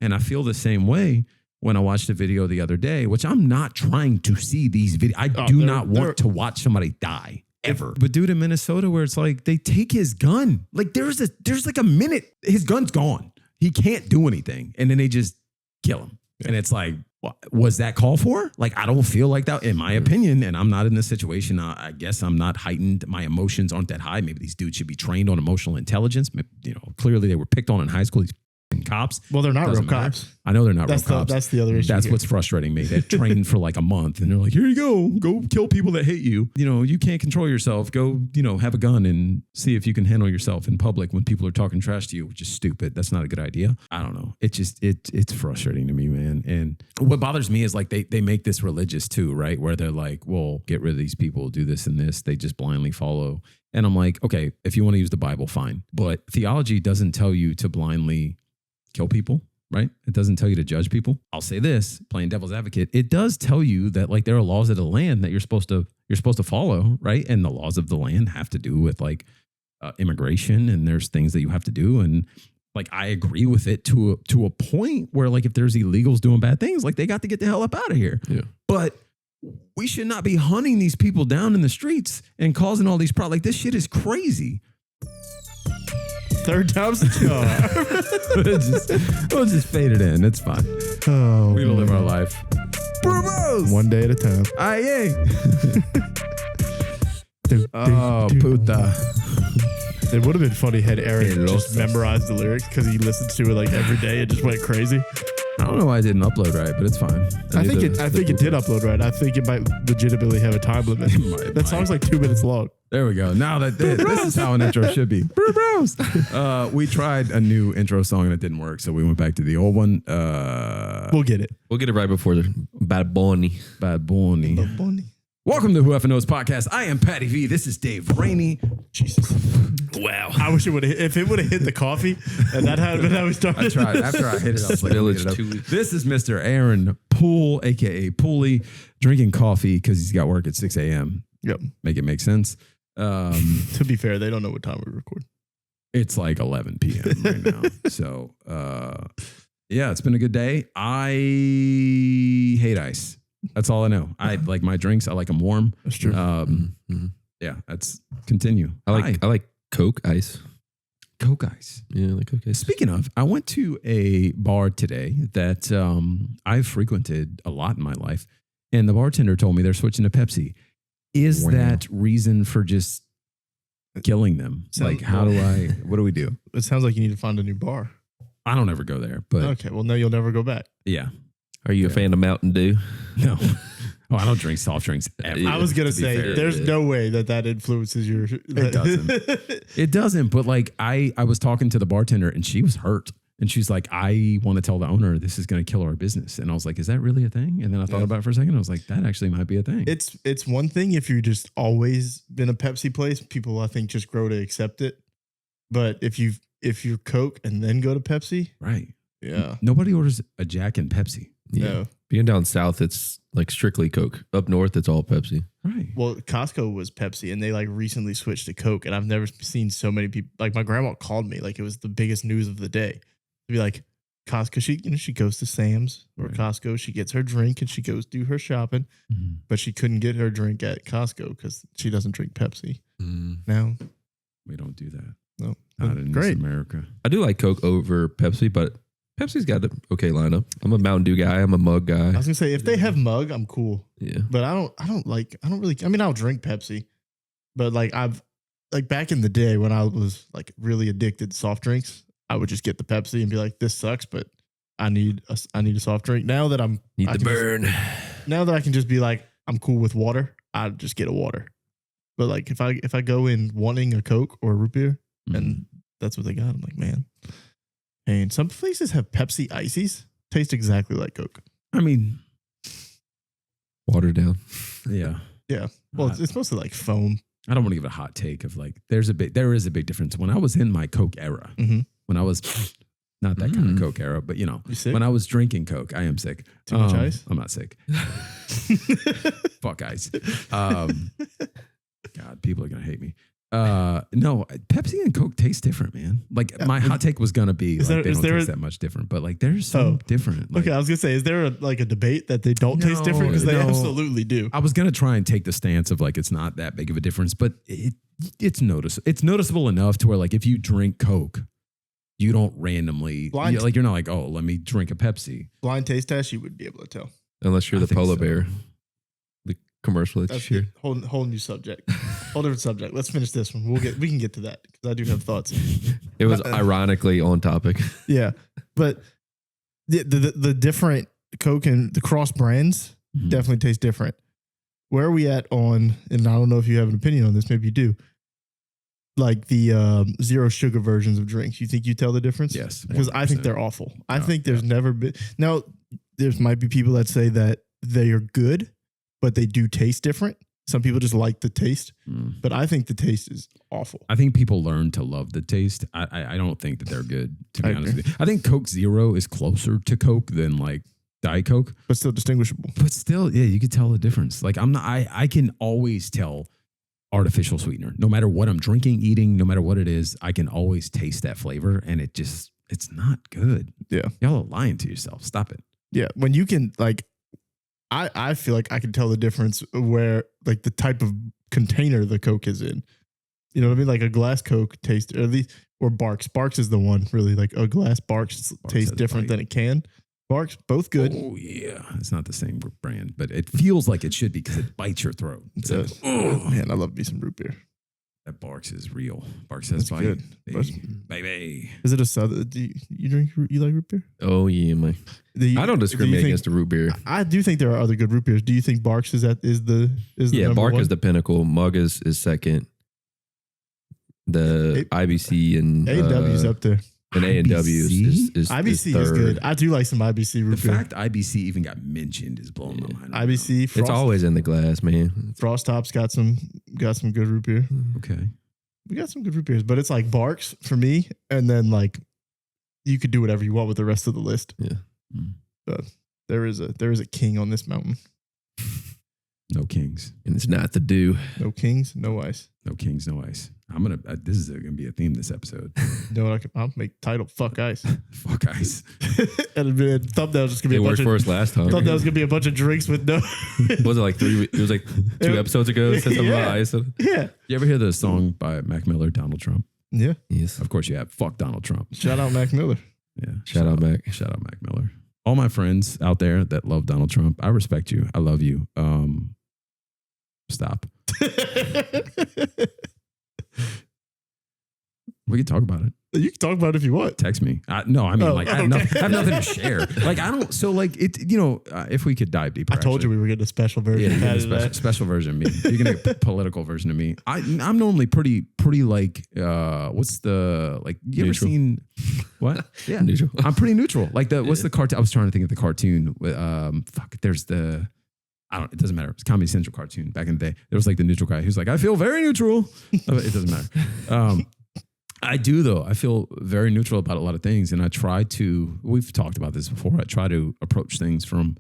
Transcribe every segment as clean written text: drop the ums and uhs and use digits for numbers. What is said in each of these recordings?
And I feel the same way when I watched a video the other day, which I'm not trying to see these videos. I do not want to watch somebody die ever. But dude, in Minnesota, where it's like they take his gun, like there's like a minute, his gun's gone. He can't do anything. And then they just kill him. Yeah. And it's like, was that called for? Like, I don't feel like that, in my opinion, and I'm not in this situation. I guess I'm not heightened. My emotions aren't that high. Maybe these dudes should be trained on emotional intelligence. You know, clearly they were picked on in high school. These cops. Well, they're not real cops. I know they're not real cops. That's the other issue. That's what's frustrating me. They're trained for like a month and they're like, here you go kill people that hate you. You know, you can't control yourself. Go, you know, have a gun and see if you can handle yourself in public when people are talking trash to you, which is stupid. That's not a good idea. I don't know. It's frustrating to me, man. And what bothers me is like they make this religious too, right? Where they're like, well, get rid of these people, do this and this. They just blindly follow. And I'm like, okay, if you want to use the Bible, fine. But theology doesn't tell you to blindly kill people, right? It doesn't tell you to judge people. I'll say this, playing devil's advocate, it does tell you that like there are laws of the land that you're supposed to follow, right? And the laws of the land have to do with like immigration, and there's things that you have to do. And like I agree with it to a point where like if there's illegals doing bad things, like they got to get the hell up out of here. Yeah. But we should not be hunting these people down in the streets and causing all these problems. Like this shit is crazy. Third time's the charm. We'll just fade it in. It's fine. Oh, we don't live our life. Bruvos! One day at a time. Aye. Oh, puta. It would have been funny had Aaron just memorized the lyrics because he listened to it like every day and just went crazy. I don't know why I didn't upload right, but it's fine. I think it did upload right. I think it might legitimately have a time limit. That song's like 2 minutes long. There we go. Now that this is how an intro should be. Bros. We tried a new intro song and it didn't work, so we went back to the old one. We'll get it. We'll get it right before the Bad Bunny. Welcome to Who F'n Kneauxs Podcast. I am Patty V. This is Dave Rainey. Jesus. Wow. I wish it would have. If it would have hit the coffee, and that had been how we started. I tried. After I hit it, I was like, this is Mr. Aaron Poole, a.k.a. Pooley, drinking coffee because he's got work at 6 a.m. Yep. Make it make sense. To be fair, they don't know what time we record. It's like 11 p.m. right now. So, yeah, it's been a good day. I hate ice. That's all I know. I like my drinks. I like them warm. That's true. Yeah, that's continue. I like Coke ice. Coke ice. Yeah, I like Coke ice. Speaking of, I went to a bar today that I've frequented a lot in my life, and the bartender told me they're switching to Pepsi. Is that reason for just killing them? Like, what do we do? It sounds like you need to find a new bar. I don't ever go there, but okay. Well, no, you'll never go back. Yeah. Are you a fan of Mountain Dew? No. Oh, I don't drink soft drinks ever. I was gonna say, there's no way that influences your. It doesn't. It doesn't. But like, I was talking to the bartender, and she was hurt, and she's like, "I want to tell the owner this is going to kill our business." And I was like, "Is that really a thing?" And then I thought about it for a second. I was like, "That actually might be a thing." It's one thing if you're just always been a Pepsi place, people I think just grow to accept it. But if you're Coke and then go to Pepsi, right? Yeah. Nobody orders a Jack and Pepsi. Yeah. No. Being down south, it's like strictly Coke. Up north, it's all Pepsi. Right. Well, Costco was Pepsi, and they like recently switched to Coke. And I've never seen so many people. Like my grandma called me, like it was the biggest news of the day. To be like, Costco, she goes to Sam's or Costco, she gets her drink and she goes do her shopping, but she couldn't get her drink at Costco because she doesn't drink Pepsi. Now we don't do that. No, not in this America. I do like Coke over Pepsi, but Pepsi's got an okay lineup. I'm a Mountain Dew guy. I'm a mug guy. I was gonna say if they have mug, I'm cool. Yeah, but I don't really. I mean, I'll drink Pepsi, but like I've back in the day when I was like really addicted to soft drinks, I would just get the Pepsi and be like, "This sucks," but I need a soft drink. Now that now that I can just be like, I'm cool with water, I just get a water. But like if I go in wanting a Coke or a root beer, and that's what they got, I'm like, man. And some places have Pepsi ices. Taste exactly like Coke. I mean, watered down. Yeah. Yeah. Well, it's mostly like foam. I don't want to give it a hot take of like, there is a big difference. When I was in my Coke era, when I was not that kind of Coke era, but you know, when I was drinking Coke, I am sick. Too much ice? I'm not sick. Fuck ice. God, people are going to hate me. No, Pepsi and Coke taste different, man. Like my hot take was gonna be like they don't taste that much different, but like they're so different. Like, okay, I was gonna say, is there a debate that they don't taste different? Because they absolutely do. I was gonna try and take the stance of like it's not that big of a difference, but it's noticeable. It's noticeable enough to where like if you drink Coke, you don't randomly you're not like, oh, let me drink a Pepsi. Blind taste test, you would be able to tell. Unless you're the polar bear. The commercial that you share. Whole new subject. Whole different subject. Let's finish this one. We can get to that because I do have thoughts. It was ironically on topic. Yeah. But the different Coke and the cross brands definitely taste different. Where are we at on, and I don't know if you have an opinion on this, maybe you do, like the zero sugar versions of drinks. You think you tell the difference? Yes. 100%. Because I think they're awful. I think there's never been. Now, there might be people that say that they are good, but they do taste different. Some people just like the taste, but I think the taste is awful. I think people learn to love the taste. I don't think that they're good, to be honest with you. I think Coke Zero is closer to Coke than like Diet Coke. But still distinguishable. But still, yeah, you could tell the difference. Like I can always tell artificial sweetener. No matter what I'm drinking, eating, no matter what it is, I can always taste that flavor and it's not good. Yeah. Y'all are lying to yourself. Stop it. Yeah. When you can like, I feel like I can tell the difference where like the type of container the Coke is in. You know what I mean? Like a glass Coke tastes, or Barks. Barks is the one really, like a glass Barks tastes different than a can. Barks, both good. Oh yeah. It's not the same brand, but it feels like it should be because it bites your throat. Man, I love me some root beer. That Barks is real. Barks says bite. Good. Baby. Is it a southern? Do you like root beer? Oh yeah, man. I don't discriminate against the root beer. I do think there are other good root beers. Do you think Barks is the Bark one? is the pinnacle. Mug is second. The IBC and A&W's up there. And A&W is IBC third. is good. I do like some IBC root beer. The fact IBC even got mentioned is blowing my mind. IBC, It's always in the glass, man. Frost Top's got some good root beer. Okay. We got some good root beers, but it's like Barks for me, and then like you could do whatever you want with the rest of the list. Yeah. But there is a king on this mountain. No kings. And it's not the do. No kings, no ice. No kings, no ice. I'm gonna. This is gonna be a theme this episode. You know what? I'll make title "Fuck Ice." Fuck ice. And thumbnail just gonna be It a bunch worked for us last time. Thumbnail was gonna be a bunch of drinks with no. Was it like 3? It was like 2 episodes ago. It said something about ice. Yeah. You ever hear the song by Mac Miller, Donald Trump? Yeah. Yes. Of course you have. Fuck Donald Trump. Shout out Mac Miller. Yeah. Shout out Mac. Shout out Mac Miller. All my friends out there that love Donald Trump, I respect you. I love you. Stop. We can talk about it. You can talk about it if you want. Text me. I have nothing to share. Like I don't. So like it. If we could dive deeper. I told you we were getting a special version. Yeah, special version of me. You're gonna get a political version of me. I'm normally pretty like. What's the like? You ever seen what? Yeah, neutral. I'm pretty neutral. Like what's the cartoon? I was trying to think of the cartoon. There's the. It doesn't matter. It's Comedy Central cartoon back in the day. There was like the neutral guy who's like, I feel very neutral. It doesn't matter. I do though. I feel very neutral about a lot of things. And I try to, we've talked about this before. I try to approach things from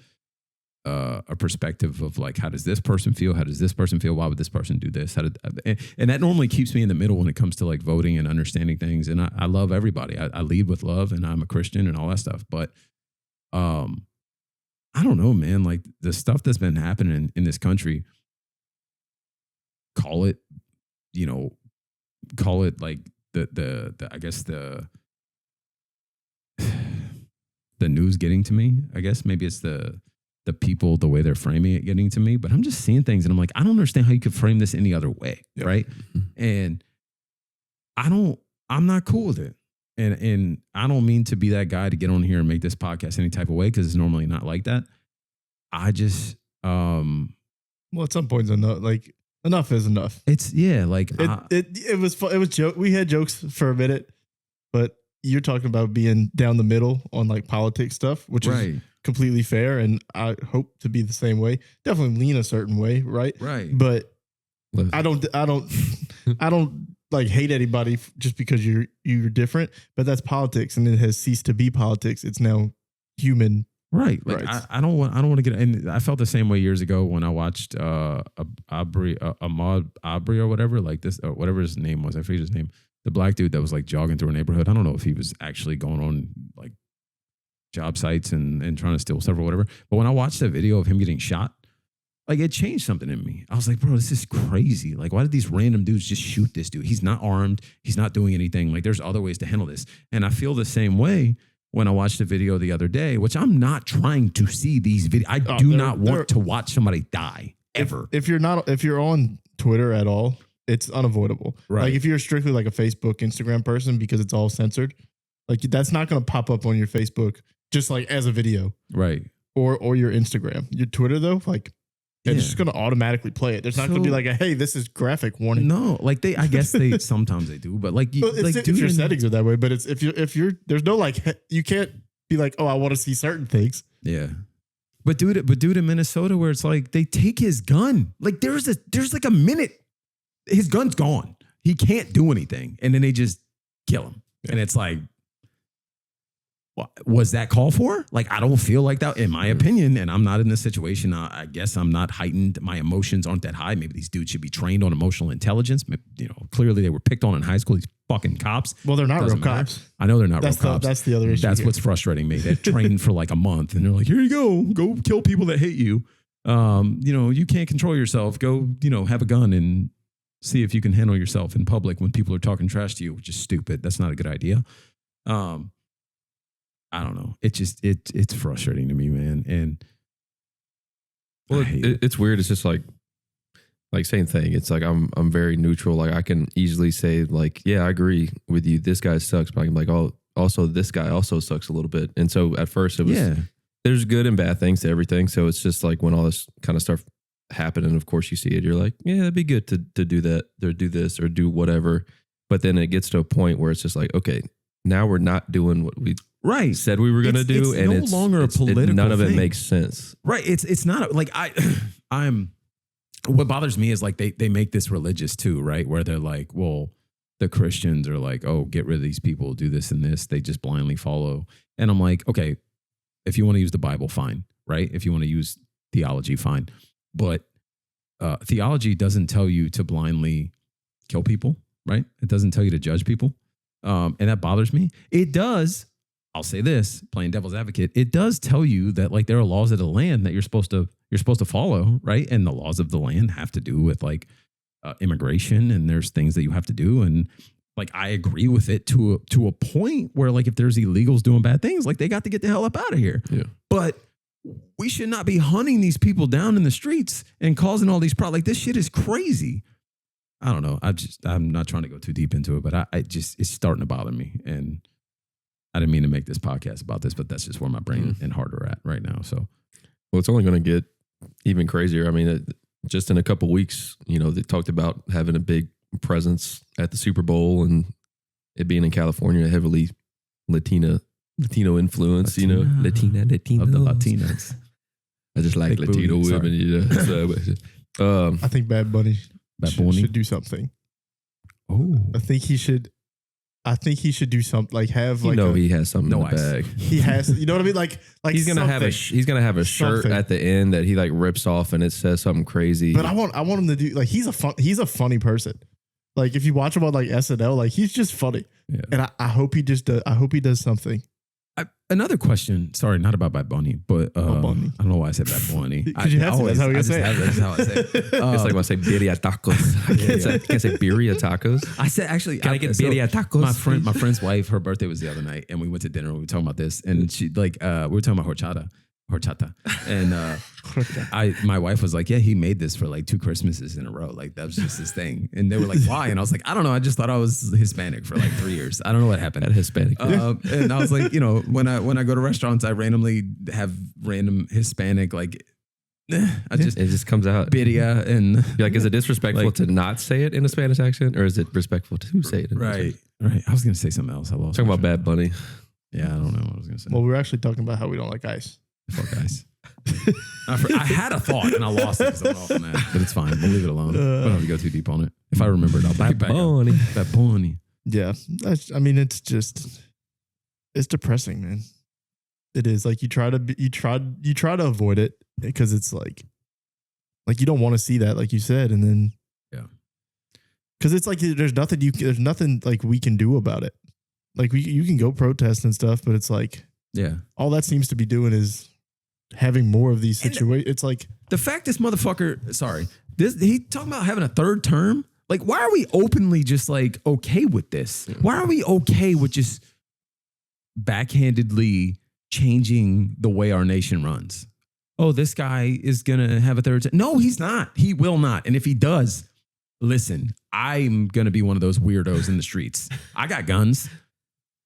a perspective of like, how does this person feel? How does this person feel? Why would this person do this? And that normally keeps me in the middle when it comes to like voting and understanding things. And I love everybody. I lead with love and I'm a Christian and all that stuff. But, I don't know, man. Like the stuff that's been happening in this country, call it like the I guess the news getting to me. I guess maybe it's the people, the way they're framing it getting to me. But I'm just seeing things and I'm like, I don't understand how you could frame this any other way, right? And I'm not cool with it. And I don't mean to be that guy to get on here and make this podcast any type of way because it's normally not like that. I just well, at some points enough is enough. It's like it was fun. It was joke. We had jokes for a minute, but you're talking about being down the middle on like politics stuff, which is completely fair, and I hope to be the same way. Definitely lean a certain way, right? Right. But I don't like hate anybody just because you're different, but that's politics and it has ceased to be politics. It's now human Right. Like Right. I don't want to get, and I felt the same way years ago when I watched Ahmaud Arbery or whatever, like this, or whatever his name was. I forget his name. The black dude that was like jogging through a neighborhood. I don't know if he was actually going on like job sites and trying to steal stuff or whatever. But when I watched that video of him getting shot, like it changed something in me. I was like, bro, this is crazy. Like, why did these random dudes just shoot this dude? He's not armed. He's not doing anything. Like, there's other ways to handle this. And I feel the same way when I watched the video the other day, which I'm not trying to see these videos. I do not want to watch somebody die ever. If you're on Twitter at all, it's unavoidable. Right. Like if you're strictly like a Facebook, Instagram person, because it's all censored, like that's not going to pop up on your Facebook just like as a video, Right. or your Instagram. Your Twitter though, like it's Yeah. just going to automatically play it. There's not going to be like a, hey, this is graphic warning. No, like I guess they sometimes they do, but like, Well, like if your settings are that way, but it's if you're there's no like you can't be like, oh, I want to see certain things. Yeah. But dude in Minnesota where it's like they take his gun. Like there's like a minute. His gun's gone. He can't do anything. And then they just kill him. Yeah. And it's like, was that called for? Like, I don't feel like that in my opinion. And I'm not in this situation. I guess I'm not heightened. My emotions aren't that high. Maybe these dudes should be trained on emotional intelligence. You know, clearly they were picked on in high school. These fucking cops. Well, they're not Doesn't real matter. cops. I know they're not That's real cops. That's the other issue. That's here. what's frustrating me. They're trained for like a month and they're like, here you go kill people that hate you. You know, you can't control yourself. Go, have a gun and see if you can handle yourself in public when people are talking trash to you, which is stupid. That's not a good idea. I don't know. It just, it's frustrating to me, man. And well, it's weird. It's just like same thing. It's like, I'm very neutral. Like I can easily say like, yeah, I agree with you. This guy sucks. But I'm like, oh, also this guy also sucks a little bit. And so at first it was, there's good and bad things to everything. So it's just like when all this kind of stuff happened and of course you see it, you're like, yeah, that'd be good to do that or do this or do whatever. But then it gets to a point where it's just like, okay, now we're not doing what we said we were going to do. And it's no longer a political none of it thing. makes sense. Right. It's not like what bothers me is like they make this religious too, right? Where they're like, well, the Christians are like, oh, get rid of these people, do this and this. They just blindly follow. And I'm like, okay, if you want to use the Bible, fine, right? If you want to use theology, fine. But theology doesn't tell you to blindly kill people, right? It doesn't tell you to judge people. And that bothers me. It does. I'll say this, playing devil's advocate. It does tell you that like there are laws of the land that you're supposed to follow, right? And the laws of the land have to do with like immigration, and there's things that you have to do. And like I agree with it to a point where like if there's illegals doing bad things, like they got to get the hell up out of here. Yeah. But we should not be hunting these people down in the streets and causing all these problems. Like this shit is crazy. I don't know. I'm not trying to go too deep into it, but it's starting to bother me. And I didn't mean to make this podcast about this, but that's just where my brain and heart are at right now. So, well, it's only going to get even crazier. I mean, just in a couple of weeks, they talked about having a big presence at the Super Bowl and it being in California, heavily Latino influence, Latino of the Latinas. I just like Big Latino booty, women. So, I think Bad Bunny should do something. Oh, I think he should do something like have like he has something in the ice. bag. he has, you know what I mean? Like he's gonna have a shirt Something. at the end that he like rips off and it says something crazy. But I want him to do like he's a funny person. Like if you watch him on like SNL, like he's just funny. Yeah. And I hope he does something. Another question. Sorry, not about Bad Bunny, but Bunny. I don't know why I said Bad Bunny. Because you have to. That's how you say it. That's how I say it. It's like when I say birria tacos. I can't say birria tacos. I said actually, Can I get birria tacos? My friend's wife, her birthday was the other night, and we went to dinner. And we were talking about this, and she like we were talking about horchata, and my wife was like, yeah, he made this for like 2 Christmases in a row. Like that was just his thing. And they were like, why? And I was like, I don't know. I just thought I was Hispanic for like 3 years. I don't know what happened. That Hispanic. And I was like, when I go to restaurants, I randomly have random Hispanic it just comes out. birria and You're like, is it disrespectful to not say it in a Spanish accent, or is it respectful to say it? Right. I was gonna say something else. I lost. Talking about Bad Bunny. Yeah, I don't know what I was gonna say. Well, we were actually talking about how we don't like ice. Fuck guys. I had a thought and I lost it because I went off on that, but it's fine. We'll leave it alone. We don't have to go too deep on it. If I remember it, I'll bring it back up. Bad Bunny. Yeah, it's depressing, man. It is like you try to avoid it because it's like you don't want to see that, like you said, and then because it's like there's nothing like we can do about it. Like you can go protest and stuff, but it's like all that seems to be doing is having more of these situations. It's like the fact this motherfucker, he talking about having a third term. Like, why are we openly just like okay with this? Why are we okay with just backhandedly changing the way our nation runs? Oh, this guy is gonna have a third term. No, he's not. He will not. And if he does, listen, I'm gonna be one of those weirdos in the streets. I got guns.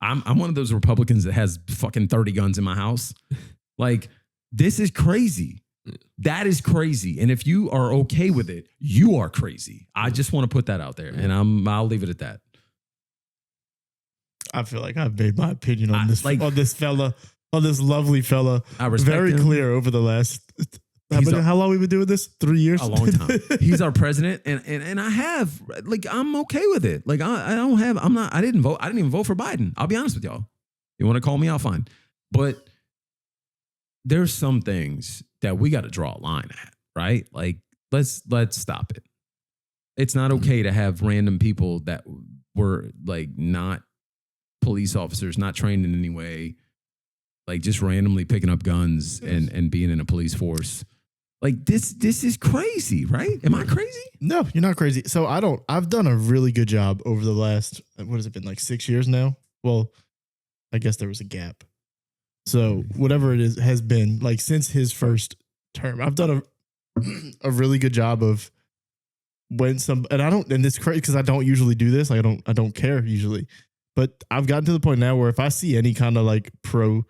I'm one of those Republicans that has fucking 30 guns in my house. Like, this is crazy. That is crazy. And if you are okay with it, you are crazy. I just want to put that out there, and I'll leave it at that. I feel like I've made my opinion on this lovely fella, I respect very him. clear over the last. How long we been doing this? 3 years? A long time. He's our president, and I have I'm okay with it. Like I didn't vote. I didn't even vote for Biden. I'll be honest with y'all. You want to call me out, fine. But there's some things that we got to draw a line at, right? Like let's stop it. It's not okay to have random people that were like not police officers, not trained in any way, like just randomly picking up guns and being in a police force. Like this is crazy, right? Am I crazy? No, you're not crazy. So I've done a really good job over the last, what has it been, like 6 years now? Well, I guess there was a gap. So whatever it is has been like since his first term, I've done a really good job of when and it's crazy because I don't usually do this. I don't care usually, but I've gotten to the point now where if I see any kind of like pro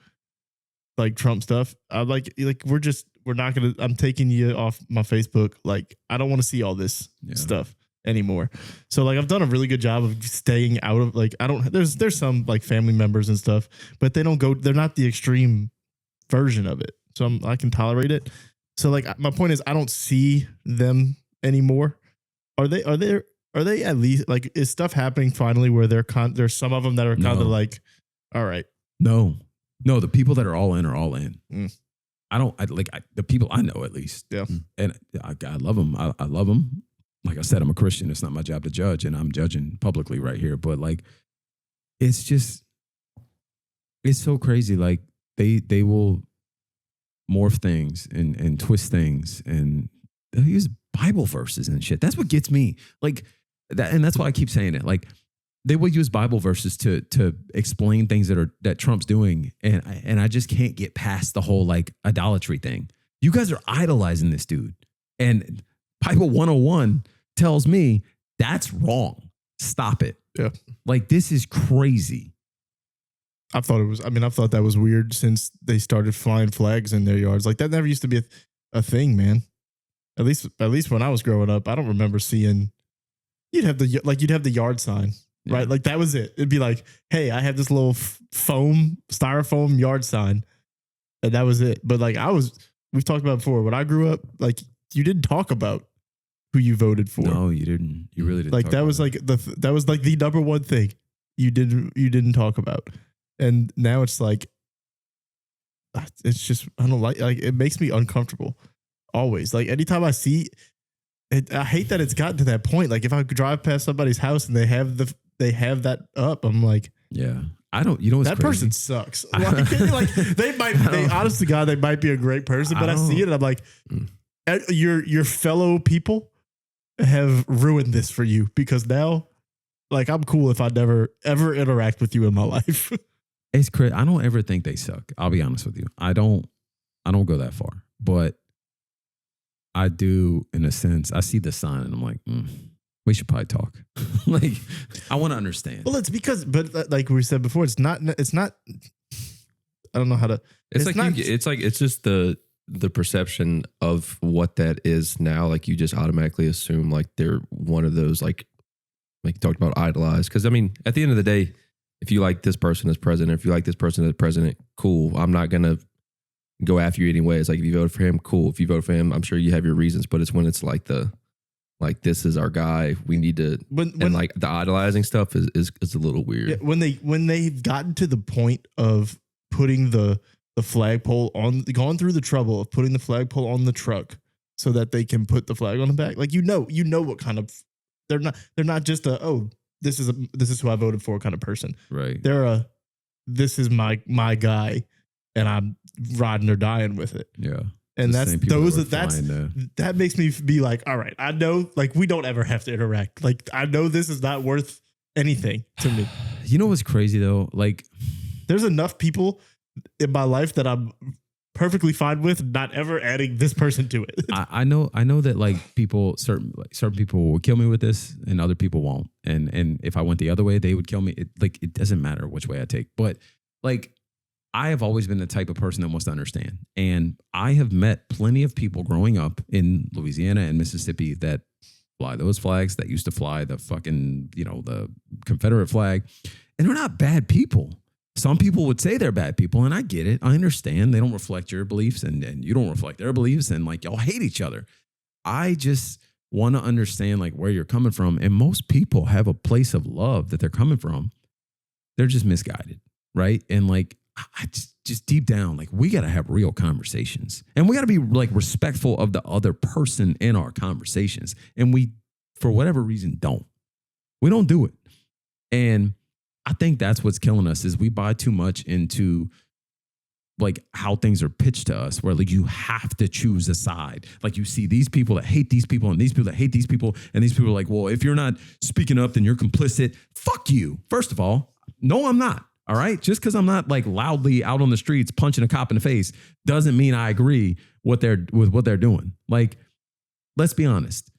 like Trump stuff, I'm like we're not going to, I'm taking you off my Facebook. Like, I don't want to see all this stuff anymore. So like, I've done a really good job of staying out of like, there's some like family members and stuff, but they're not the extreme version of it. So I can tolerate it. So like, my point is I don't see them anymore. Are they at least like, is stuff happening finally where there's some of them that are kind of like, all right. No, the people that are all in are all in. The people I know at least. Yeah. And I love them. I love them. Like I said, I'm a Christian. It's not my job to judge, and I'm judging publicly right here. But like, it's so crazy. Like they will morph things and twist things, and they'll use Bible verses and shit. That's what gets me. Like that, and that's why I keep saying it. Like they will use Bible verses to explain things that Trump's doing, and I just can't get past the whole like idolatry thing. You guys are idolizing this dude, and Bible 101 tells me that's wrong. Stop it. Yeah, like this is crazy. I thought that was weird since they started flying flags in their yards. Like that never used to be a thing, man. At least when I was growing up, I don't remember seeing. You'd have the yard sign. Right. Yeah. Like that was it. It'd be like, hey, I have this little styrofoam yard sign. And that was it. But like we've talked about before, when I grew up, like you didn't talk about who you voted for. No, you didn't. You really didn't. Like that was like that was like the number one thing you didn't talk about. And now it's like, it's just, I don't like it makes me uncomfortable always. Like anytime I see it, I hate that it's gotten to that point. Like if I drive past somebody's house and they have that up, I'm like, yeah, I don't, that person sucks. Like they honest to God, they might be a great person, but I see it and I'm like, your fellow people have ruined this for you because now like I'm cool if I never ever interact with you in my life. It's crazy. I don't ever think they suck. I'll be honest with you. I don't go that far, but I do in a sense. I see the sign and I'm like, we should probably talk. Like, I want to understand. Well, it's because, but like we said before, it's not, I don't know how to, it's just the perception of what that is now. Like you just automatically assume like they're one of those, like you talked about idolized. Cause I mean, at the end of the day, if you like this person as president, if you like this person as president, cool. I'm not going to go after you anyway. It's like, if you vote for him, cool. If you vote for him, I'm sure you have your reasons, but it's when it's like this is our guy. We need to, and like the idolizing stuff is a little weird. Yeah, when they've gotten to the point of putting the the flagpole gone through the trouble of putting the flagpole on the truck so that they can put the flag on the back. Like, you know what kind of, they're not just this is who I voted for kind of person. Right. They're this is my guy and I'm riding or dying with it. Yeah. And that makes me be like, all right, I know, like, we don't ever have to interact. Like, I know this is not worth anything to me. You know what's crazy though? Like, there's enough people in my life that I'm perfectly fine with not ever adding this person to it. I know that like certain people will kill me with this and other people won't. And if I went the other way, they would kill me. It doesn't matter which way I take. But like, I have always been the type of person that wants to understand. And I have met plenty of people growing up in Louisiana and Mississippi that fly those flags, that used to fly the fucking, the Confederate flag. And they're not bad people. Some people would say they're bad people, and I get it. I understand. They don't reflect your beliefs and you don't reflect their beliefs, and like, y'all hate each other. I just want to understand like where you're coming from. And most people have a place of love that they're coming from. They're just misguided, right? And like, I just deep down, like, we got to have real conversations, and we got to be like respectful of the other person in our conversations. And we, for whatever reason, we don't do it. And I think that's what's killing us is we buy too much into like how things are pitched to us, where like you have to choose a side. Like, you see these people that hate these people and these people that hate these people. And these people are like, well, if you're not speaking up, then you're complicit. Fuck you. First of all, no, I'm not. All right. Just because I'm not like loudly out on the streets punching a cop in the face doesn't mean I agree with what they're doing. Like, let's be honest.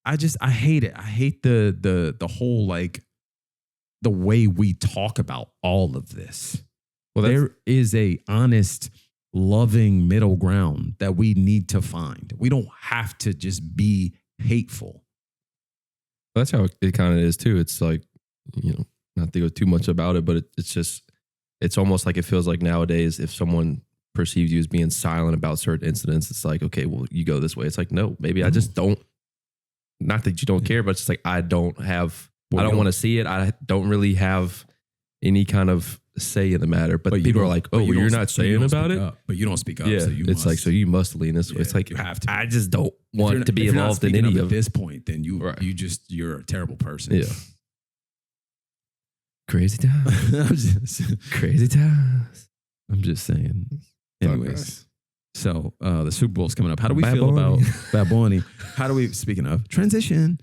I hate it. I hate the whole, like, the way we talk about all of this. Well, there is a honest, loving middle ground that we need to find. We don't have to just be hateful. That's how it kind of is too. It's like, not to go too much about it, but it's almost like it feels like nowadays, if someone perceives you as being silent about certain incidents, it's like, okay, well, you go this way. It's like, no, maybe I just don't, not that you don't care, but it's just like, I don't want to see it. I don't really have any kind kind of say in the matter. But people are like, oh, well, you're not saying about it? But you don't speak up. Yeah, so it's like, so you must lean this way. It's like, you have to. I just don't want to be involved in any of it. At this point, then you're a terrible person. Yeah. Crazy times. Crazy times. I'm just saying. Anyways. So the Super Bowl's coming up. How do we feel about Bad Bunny? How do we, speaking of transition?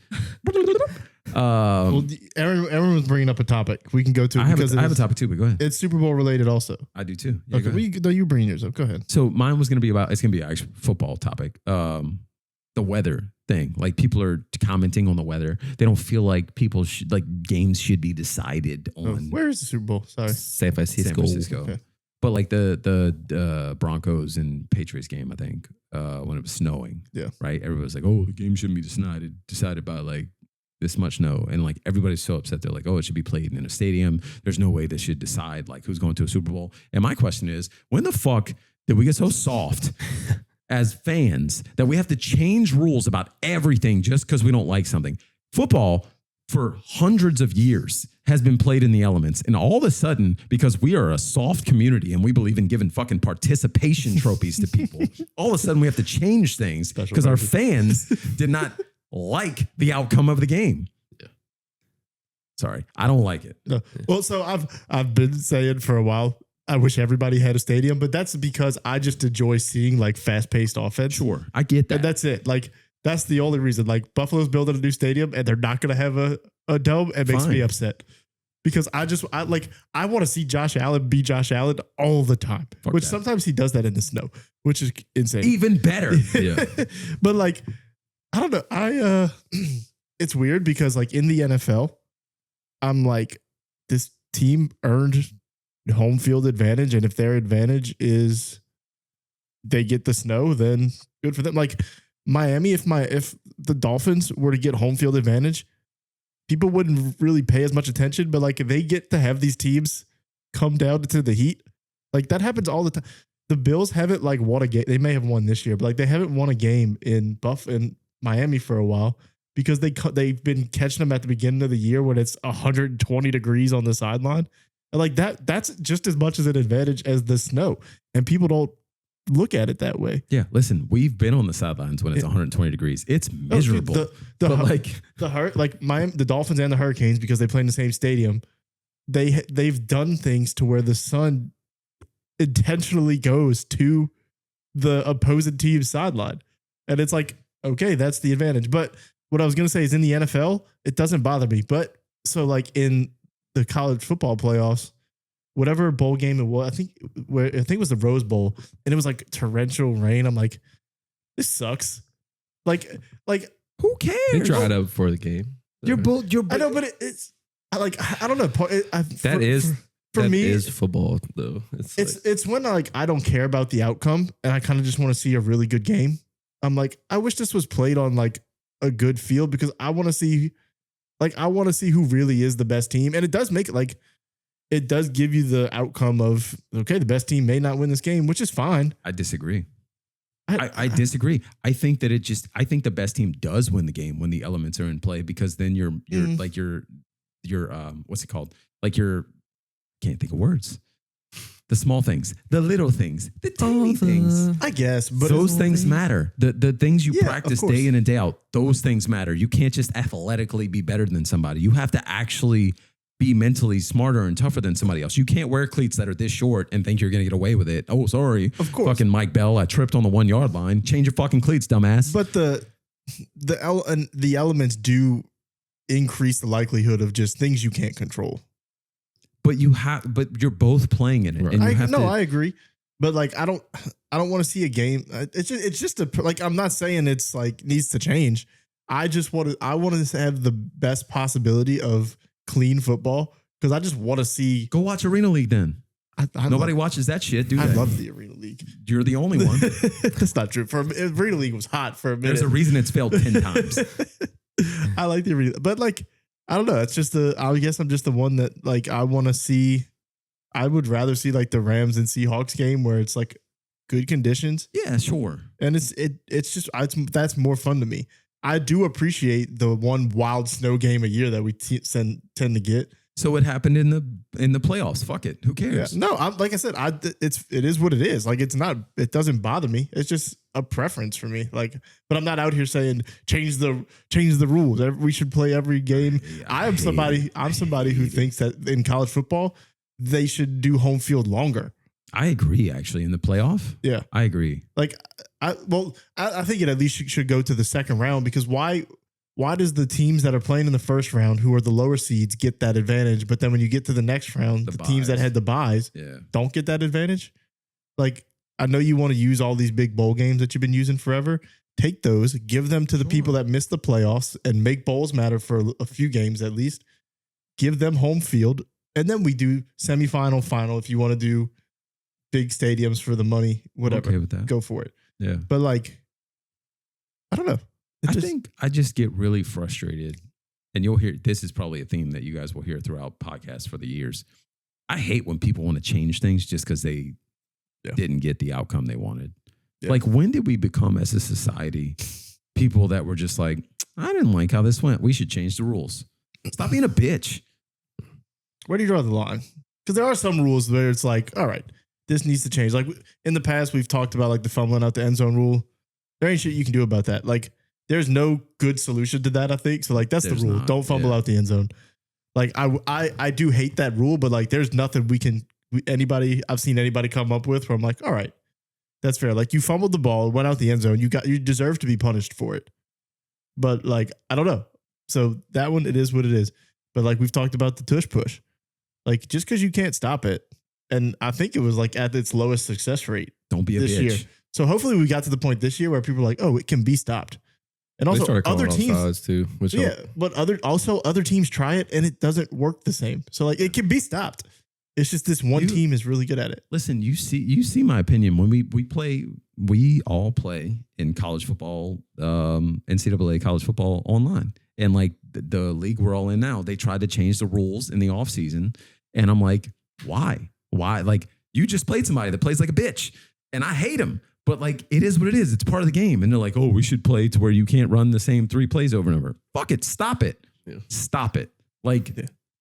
Well, Aaron was bringing up a topic. We can go to it. I have a topic too, but go ahead. It's Super Bowl related also. I do too. Yeah, okay, you bring yours up. Go ahead. So mine was going to be it's going to be an actual football topic. The weather thing. Like, people are commenting on the weather. They don't feel like games should be decided on. Where is the Super Bowl? Sorry. San Francisco. Okay. But like the Broncos and Patriots game, I think, when it was snowing. Yeah. Right. Everybody was like, oh, the game shouldn't be decided by like this much snow. And like, everybody's so upset. They're like, oh, it should be played in a stadium. There's no way this should decide like who's going to a Super Bowl. And my question is, when the fuck did we get so soft as fans that we have to change rules about everything just because we don't like something? Football, for hundreds of years, has been played in the elements. And all of a sudden, because we are a soft community and we believe in giving fucking participation trophies to people, all of a sudden we have to change things because our fans did not like the outcome of the game. Yeah. Sorry, I don't like it. No. Well, so I've been saying for a while, I wish everybody had a stadium, but that's because I just enjoy seeing like fast-paced offense. Sure, I get that. And that's it. Like, that's the only reason. Like, Buffalo's building a new stadium and they're not going to have a dome. It makes me upset because I want to see Josh Allen be Josh Allen all the time. Fuck which that. Sometimes he does that in the snow, which is insane. Even better. Yeah. But like, I don't know. It's weird because like in the NFL, I'm like, this team earned home field advantage, and if their advantage is they get the snow, then good for them. Like, Miami, if the Dolphins were to get home field advantage, people wouldn't really pay as much attention. But like, if they get to have these teams come down to the heat, like that happens all the time. The Bills haven't like won a game. They may have won this year, but like they haven't won a game in Miami for a while because they've been catching them at the beginning of the year when it's 120 degrees on the sideline. Like that's just as much as an advantage as the snow. And people don't look at it that way. Yeah, listen, we've been on the sidelines when it's 120 degrees. It's miserable. The Dolphins and the Hurricanes, because they play in the same stadium, they've done things to where the sun intentionally goes to the opposing team's sideline. And it's like, okay, that's the advantage. But what I was going to say is in the NFL, it doesn't bother me. But so like in the college football playoffs, whatever bowl game it was, I think it was the Rose Bowl, and it was like torrential rain. I'm like, this sucks. Like who cares? They dried up before the game. I know, but it's like I don't know. That is football though. It's when like I don't care about the outcome, and I kind of just want to see a really good game. I'm like, I wish this was played on like a good field, because I want to see who really is the best team, and it does make it like. It does give you the outcome of, okay, the best team may not win this game, which is fine. I disagree. I disagree. I think that I think the best team does win the game when the elements are in play, because then you're what's it called? Like can't think of words. The small things, the little things, the tiny things. I guess, but those things matter. The things you practice day in and day out, those things matter. You can't just athletically be better than somebody. You have to actually be mentally smarter and tougher than somebody else. You can't wear cleats that are this short and think you're going to get away with it. Oh, sorry. Of course. Fucking Mike Bell, I tripped on the 1 yard line. Change your fucking cleats, dumbass. But the elements do increase the likelihood of just things you can't control. But you're both playing in it. Right. And I agree. But like, I don't want to see a game. It's just I'm not saying it's like needs to change. I want to have the best possibility of clean football, because I just want to see. Go watch Arena League then. Nobody watches that shit, do they? I love the Arena League. You're the only one. That's not true. Arena League was hot for a minute. There's a reason it's failed 10 times. I like the Arena, but like, I don't know. It's just I guess I'm just the one that like I want to see. I would rather see like the Rams and Seahawks game where it's like good conditions. Yeah, sure. And that's more fun to me. I do appreciate the one wild snow game a year that we tend to get. So it happened in the playoffs. Fuck it. Who cares? Yeah. No, like I said, it is what it is. Like it doesn't bother me. It's just a preference for me. Like, but I'm not out here saying change the rules. We should play every game. I'm somebody who thinks that in college football they should do home field longer. I agree. Actually, in the playoff, yeah, I agree. Like, I think it at least should go to the second round, because why does the teams that are playing in the first round, who are the lower seeds, get that advantage? But then when you get to the next round, the teams that had the buys don't get that advantage. Like, I know you want to use all these big bowl games that you've been using forever. Take those, give them to the people that missed the playoffs, and make bowls matter for a few games at least. Give them home field, and then we do semifinal, final. If you want to do big stadiums for the money, whatever, okay with that. Go for it. Yeah, but like, I don't know. I think I just get really frustrated, and you'll hear this is probably a theme that you guys will hear throughout podcasts for the years. I hate when people want to change things just because they didn't get the outcome they wanted. Yeah. Like, when did we become as a society people that were just like, I didn't like how this went. We should change the rules. Stop being a bitch. Where do you draw the line? Because there are some rules where it's like, all right, this needs to change. Like in the past, we've talked about like the fumbling out the end zone rule. There ain't shit you can do about that. Like, there's no good solution to that, I think. So like, that's the rule. Don't fumble out the end zone. Like I do hate that rule, but like, there's nothing I've seen anybody come up with where I'm like, all right, that's fair. Like, you fumbled the ball, went out the end zone. You deserve to be punished for it. But like, I don't know. So that one, it is what it is. But like, we've talked about the tush push. Like, just because you can't stop it. And I think it was like at its lowest success rate. Don't be a bitch. Year. So hopefully we got to the point this year where people are like, oh, it can be stopped. And also other teams too. But other teams try it and it doesn't work the same. So like, it can be stopped. It's just this one team is really good at it. Listen, you see my opinion. When we all play in college football, NCAA college football online. And like the league we're all in now, they tried to change the rules in the offseason. And I'm like, why? Why? Like, you just played somebody that plays like a bitch, and I hate him. But like, it is what it is. It's part of the game. And they're like, oh, we should play to where you can't run the same 3 plays over and over. Fuck it. Stop it. Yeah. Stop it. Like,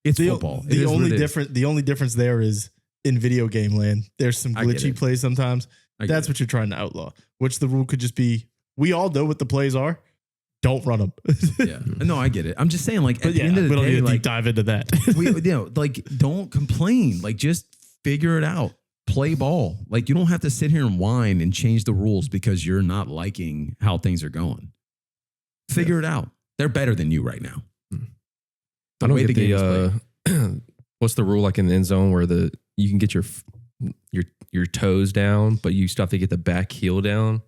It's football. The only difference there is in video game land, there's some glitchy plays sometimes. That's what you're trying to outlaw. Which the rule could just be, we all know what the plays are. Don't run them. Yeah. No, I get it. I'm just saying, like, at the end of the we don't day, need to like, deep dive into that. like, don't complain. Like, just figure it out. Play ball. Like, you don't have to sit here and whine and change the rules because you're not liking how things are going. Figure it out. They're better than you right now. I don't get the what's the rule like in the end zone where you can get your toes down, but you still have to get the back heel down.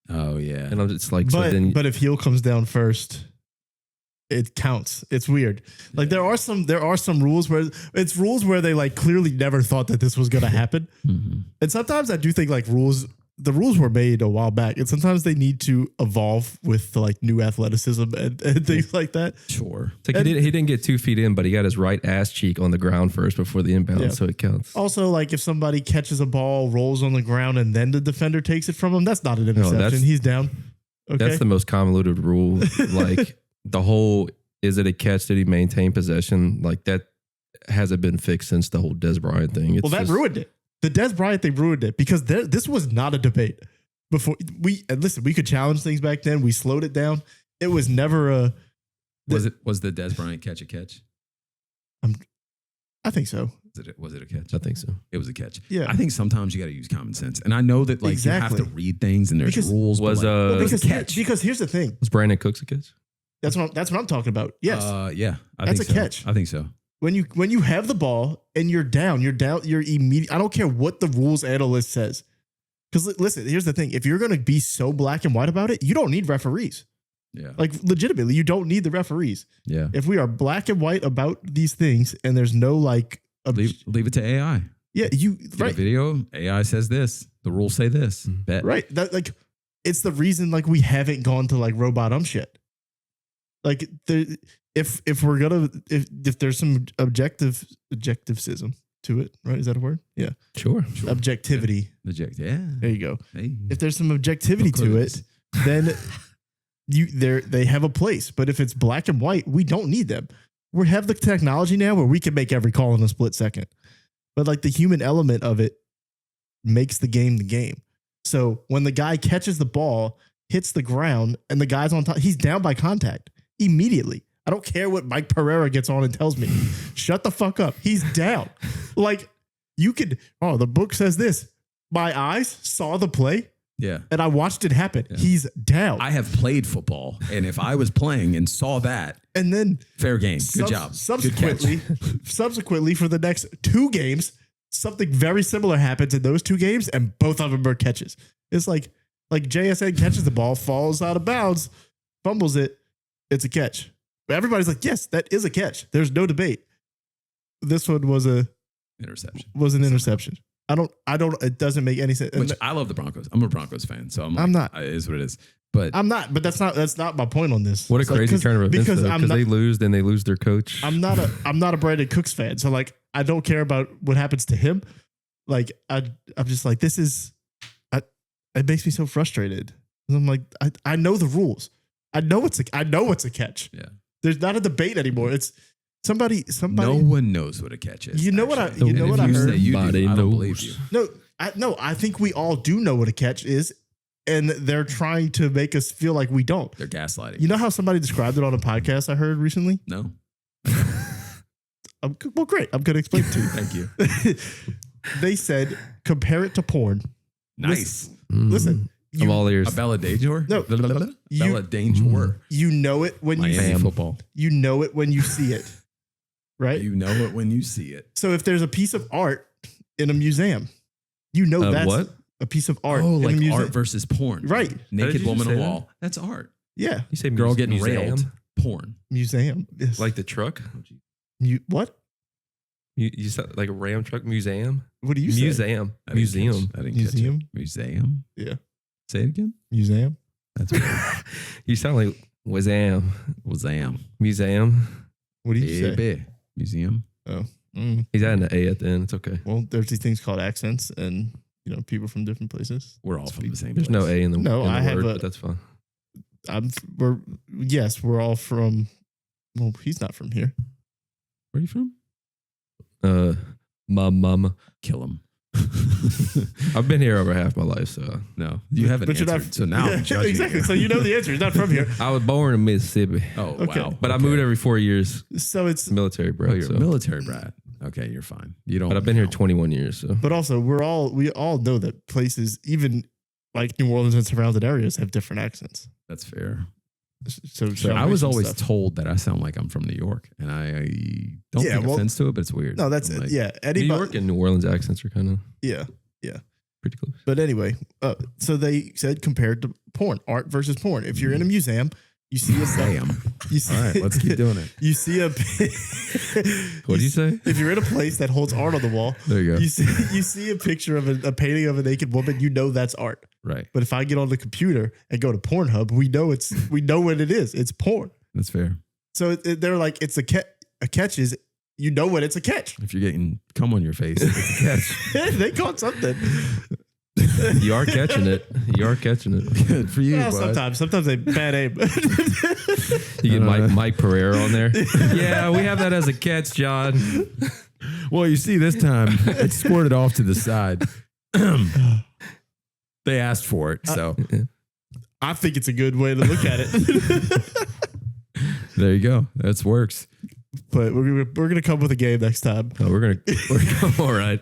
Oh yeah, and I'm just like, but if heel comes down first, it counts. It's weird. Like there are some rules where it's rules where they like clearly never thought that this was going to happen, and sometimes I do think like the rules were made a while back, and sometimes they need to evolve with the like new athleticism and things like that. Sure. It's like he didn't get 2 feet in, but he got his right ass cheek on the ground first before the inbound, so it counts. Also, like if somebody catches a ball, rolls on the ground, and then the defender takes it from him, that's not an interception. He's down. Okay? That's the most convoluted rule. Like the whole, is it a catch? Did he maintain possession? Like that hasn't been fixed since the whole Des Bryant thing. That ruined it. The Des Bryant thing ruined it because this was not a debate before. We could challenge things back then. We slowed it down. It was never a. Was the Des Bryant catch a catch? I think so. Was it a catch? I think so. It was a catch. Yeah. I think sometimes you got to use common sense, and I know that like you have to read things and there's rules. Because here's the thing. Was Brandon Cooks a catch? That's what I'm talking about. Yes. Yeah. That's a catch. I think so. When you have the ball and you're down, you're immediate. I don't care what the rules analyst says. Because listen, here's the thing. If you're going to be so black and white about it, you don't need referees. Yeah. Like legitimately, you don't need the referees. Yeah. If we are black and white about these things and there's no like. Leave it to AI. Yeah. Get a video. AI says this. The rules say this. Bet. Right. That like, it's the reason like we haven't gone to like robot shit. Like if there's some objectivism to it, right? Is that a word? Yeah. Sure. Objectivity. Yeah. There you go. Hey. If there's some objectivity to it, then they have a place. But if it's black and white, we don't need them. We have the technology now where we can make every call in a split second. But like the human element of it makes the game the game. So when the guy catches the ball, hits the ground, and the guy's on top, he's down by contact immediately. I don't care what Mike Pereira gets on and tells me. Shut the fuck up. He's down. Like you could, the book says this. My eyes saw the play. Yeah. And I watched it happen. Yeah. He's down. I have played football. And if I was playing and saw that, and then fair game. Good job. Subsequently, for the next 2 games, something very similar happens in those 2 games, and both of them are catches. It's like JSN catches the ball, falls out of bounds, fumbles it. It's a catch. But everybody's like, yes, that is a catch. There's no debate. This one was an interception. I don't, it doesn't make any sense. Which I love the Broncos. I'm a Broncos fan. So I'm not. It is what it is. But I'm not, but that's not my point on this. What a crazy turn of events because they lose, then they lose their coach. I'm not a Brandon Cooks fan. So like, I don't care about what happens to him. Like I'm just like, it makes me so frustrated. And I'm like, I know the rules. I know it's a catch. Yeah. There's not a debate anymore. It's somebody. No one knows what a catch is. You know what I heard? I don't believe you. No, I think we all do know what a catch is, and they're trying to make us feel like we don't. They're gaslighting. You know how somebody described it on a podcast I heard recently? No. Well, great. I'm going to explain it to you. Thank you. They said, compare it to porn. Nice. Listen. I'm all ears. A Bella Danger? No. Bella Danger. You know it when you see football. You know it when you see it. Right? You know it when you see it. So if there's a piece of art in a museum, you know that's what? A piece of art. Oh, in like a museum. art versus porn. Right. Naked woman on a wall. That's art. Yeah. You say girl getting museum? railed. Porn. Museum. Yes. Like the truck? What? You said like a Ram truck museum? What do you say? Museum. I didn't Museum? catch it. Museum? Yeah. Say it again. Museum. That's weird. You sound like Wazam. Museum. What do you say? Museum. Oh. He's adding an A at the end. It's okay. Well, there's these things called accents and, people from different places. We're all from the same There's place. no A in the, no, in the I word, have but that's fine. We're all from, well, he's not from here. Where are you from? My mama. Kill him. I've been here over half my life, so No, you haven't But you're answered. not- So now I'm judging exactly. you. So you know the answer. He's not from here. I was born in Mississippi, Oh, Okay. wow. but I moved every 4 years. So it's, Military Oh, brat. you're So. a military brat. Okay, you're fine. You don't. But I've been here count. 21 years. So but also we all know that places, even like New Orleans and surrounding areas, have different accents. That's fair. So I was and always stuff. told that I sound like I'm from New York, and I don't Yeah, take well, offense to it, but it's weird. No, that's I'm like, yeah. New Anybody, York and New Orleans accents are kind of yeah. pretty close. But anyway, so they said compared to porn, art versus porn. If you're in a museum, you see a Damn. You see, All right, let's keep doing it. You see a. What did you say? If you're in a place that holds art on the wall, There you go. you see a picture of a painting of a naked woman, you know that's art. Right. But if I get on the computer and go to Pornhub, we know what it is. It's porn. That's fair. So they're like, it's a catch is, you know when it's a catch. If you're getting cum on your face, it's a catch. They caught something. You are catching it. You are catching it. Good for you, Well, bud. sometimes they bad aim. You get Mike Pereira on there. Yeah, we have that as a catch, John. Well, you see, this time it squirted off to the side. They asked for it, so I think it's a good way to look at it. there you go. That works. But we're gonna come with a game next time. Oh, we're all right.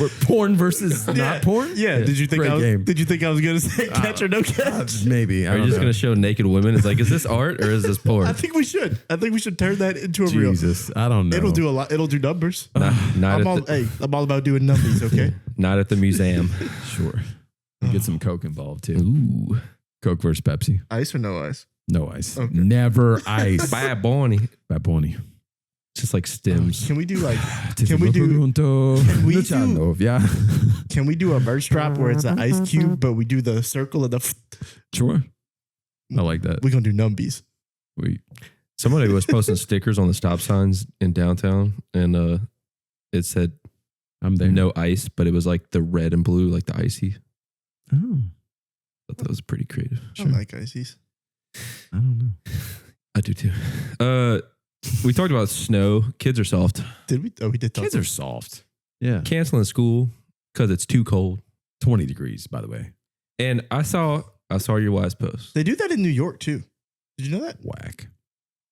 We're porn versus not porn. Yeah. Did you think Great I was, game. Did you think I was gonna say catch or no catch? Maybe. I Are you don't just know. going to show naked women? It's like, is this art or is this porn? I think we should. I think we should turn that into a reel. Jesus, I don't know. It'll do a lot. It'll do numbers. Not I'm at all, the, I'm all about doing numbers. Okay. not at the museum. Sure. Get some Coke involved too. Ooh. Coke versus Pepsi. Ice or no ice? No ice. Okay. Never ice. Bad Bonnie. Bad pony. Just like stems. Can we do like? Can we do- Can we do- Yeah. Can we do a merch drop where it's an ice cube, but we do the circle of the? Sure. I like that. We're gonna do numbies. Somebody was posting stickers on the stop signs in downtown, and it said I'm there. no ice, but it was like the red and blue, like the icy. Oh, I thought that was pretty creative. I don't like ices. I don't know. I do too. We talked about snow. Kids are soft. Did we? Oh, we did. Talk Kids are soft. Yeah. Canceling school because it's too cold. 20 degrees, by the way. And I saw your wise post. They do that in New York too. Did you know that? Whack.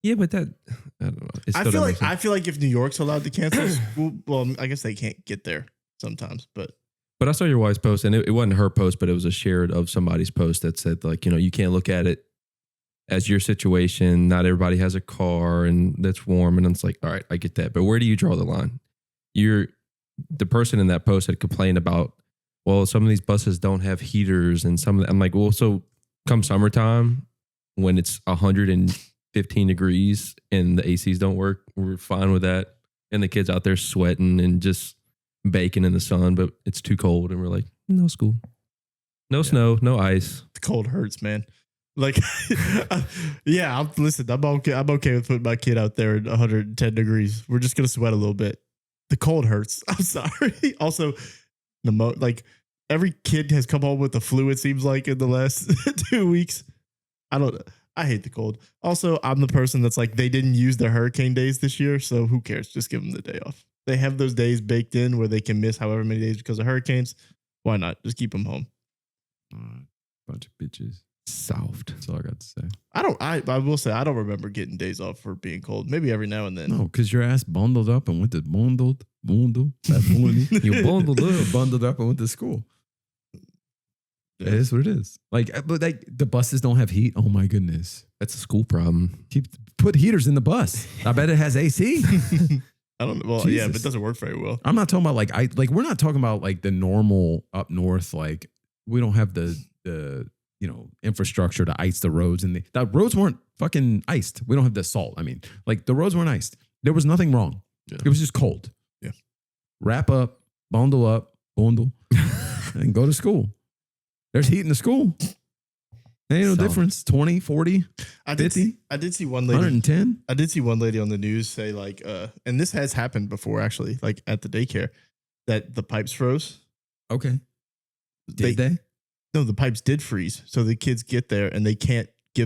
Yeah, but that I don't know. It I still feel doesn't like make sense. I feel like if New York's allowed to cancel school, well, I guess they can't get there sometimes. But But I saw your wife's post, and it wasn't her post, but it was a shared of somebody's post that said, like, you know, you can't look at it as your situation. Not everybody has a car and that's warm. And it's like, all right, I get that. But where do you draw the line? The person in that post had complained about, well, some of these buses don't have heaters and some of that. I'm like, well, so come summertime when it's 115 degrees and the ACs don't work, we're fine with that. And the kids out there sweating and just baking in the sun, but it's too cold. And we're like, no school, no snow, no ice. the cold hurts, man. Like, yeah, I'm okay. I'm okay with putting my kid out there at 110 degrees. We're just gonna sweat a little bit. The cold hurts. I'm sorry. Also, like every kid has come home with the flu. It seems like in the last 2 weeks. I hate the cold. Also, I'm the person that's like, they didn't use the hurricane days this year, so who cares? Just give them the day off. They have those days baked in where they can miss however many days because of hurricanes. Why not? Just keep them home. All right. Bunch of bitches. Soft. That's all I got to say. I will say I don't remember getting days off for being cold. Maybe every now and then. No, because your ass bundled up and went to bundled. You bundled up and went to school. It is what it is. But the buses don't have heat. Oh my goodness. That's a school problem. Put heaters in the bus. I bet it has AC. I don't know. Well, yeah, but Jesus. it doesn't work very well. I'm not talking about we're not talking about like the normal up north. Like we don't have the infrastructure to ice the roads, and the roads weren't fucking iced. We don't have the salt. I mean, like the roads weren't iced. There was nothing wrong. Yeah. It was just cold. Yeah. Wrap up, bundle, and go to school. There's heat in the school. There ain't no Solid. difference. 20, 40, I did 50, see one lady. 110. I did see one lady on the news say like, and this has happened before actually, like at the daycare, that the pipes froze. Okay. Did they? No, the pipes did freeze. So the kids get there and they can't do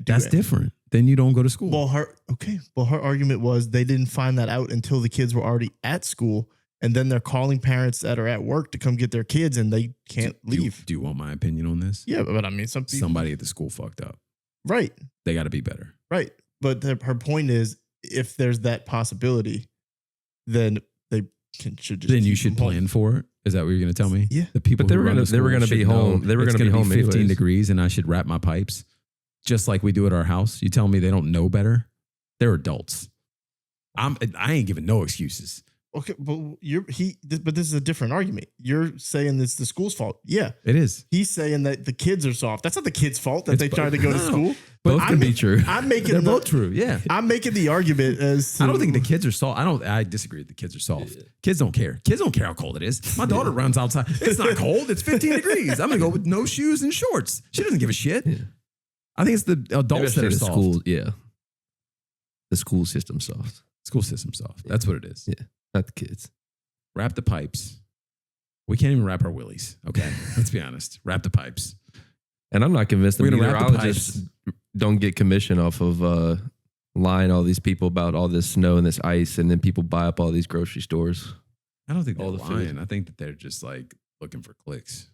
That's it. different. then you don't go to school. Well, her argument was they didn't find that out until the kids were already at school, and then they're calling parents that are at work to come get their kids, and they can't leave. Do you want my opinion on this? Yeah, but I mean, Somebody at the school fucked up. Right. They got to be better. Right. But her point is, if there's that possibility, then they should just. Then you should plan for it. Is that what you're going to tell me? Yeah. The people But they were going to be home. They were going to be home 15 anyways. degrees, and I should wrap my pipes just like we do at our house. You tell me they don't know better? They're adults. I ain't giving no excuses. Okay, but but this is a different argument. You're saying it's the school's fault. Yeah, It is. he's saying that the kids are soft. That's not the kids' fault that they tried to go to school. Both can be true. I'm making They're both true. Yeah. I'm making the argument as to, I don't think the kids are soft. I disagree. The kids are soft. Kids don't care. Kids don't care how cold it is. My daughter runs outside. It's not cold. It's 15 degrees. I'm gonna go with no shoes and shorts. She doesn't give a shit. Yeah. I think it's the adults that are the soft. school. Yeah, the school system soft, School system soft. That's what it is. Yeah. not the kids. Wrap the pipes. We can't even wrap our willies. Okay, let's be honest. Wrap the pipes. And I'm not convinced the We're gonna wrap the meteorologists don't get commission off of lying all these people about all this snow and this ice, and then people buy up all these grocery stores. I don't think they're All the food. lying. I think that they're just like looking for clicks.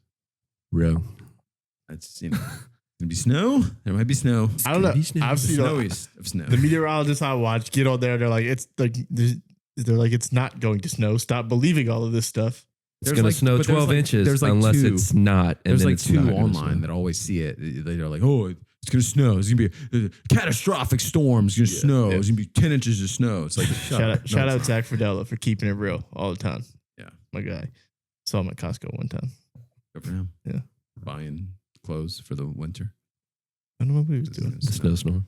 Real. That's gonna be snow. There might be snow. I don't know. I've seen Snow. the meteorologists I watch get on there. They're like, it's not going to snow. Stop believing all of this stuff. It's going to snow 12 inches unless it's not. And there's then like it's two not gonna online snow. that always see it. They're like, oh, it's going to snow. It's going to be a catastrophic storm. It's going to snow. yeah. It's going to be 10 inches of snow. It's like, Shout out Zach Fridella for keeping it real all the time. Yeah. My guy. Saw him at Costco one time. Good for him. Yeah. Buying clothes for the winter. I don't know what he was doing. The snowstorm.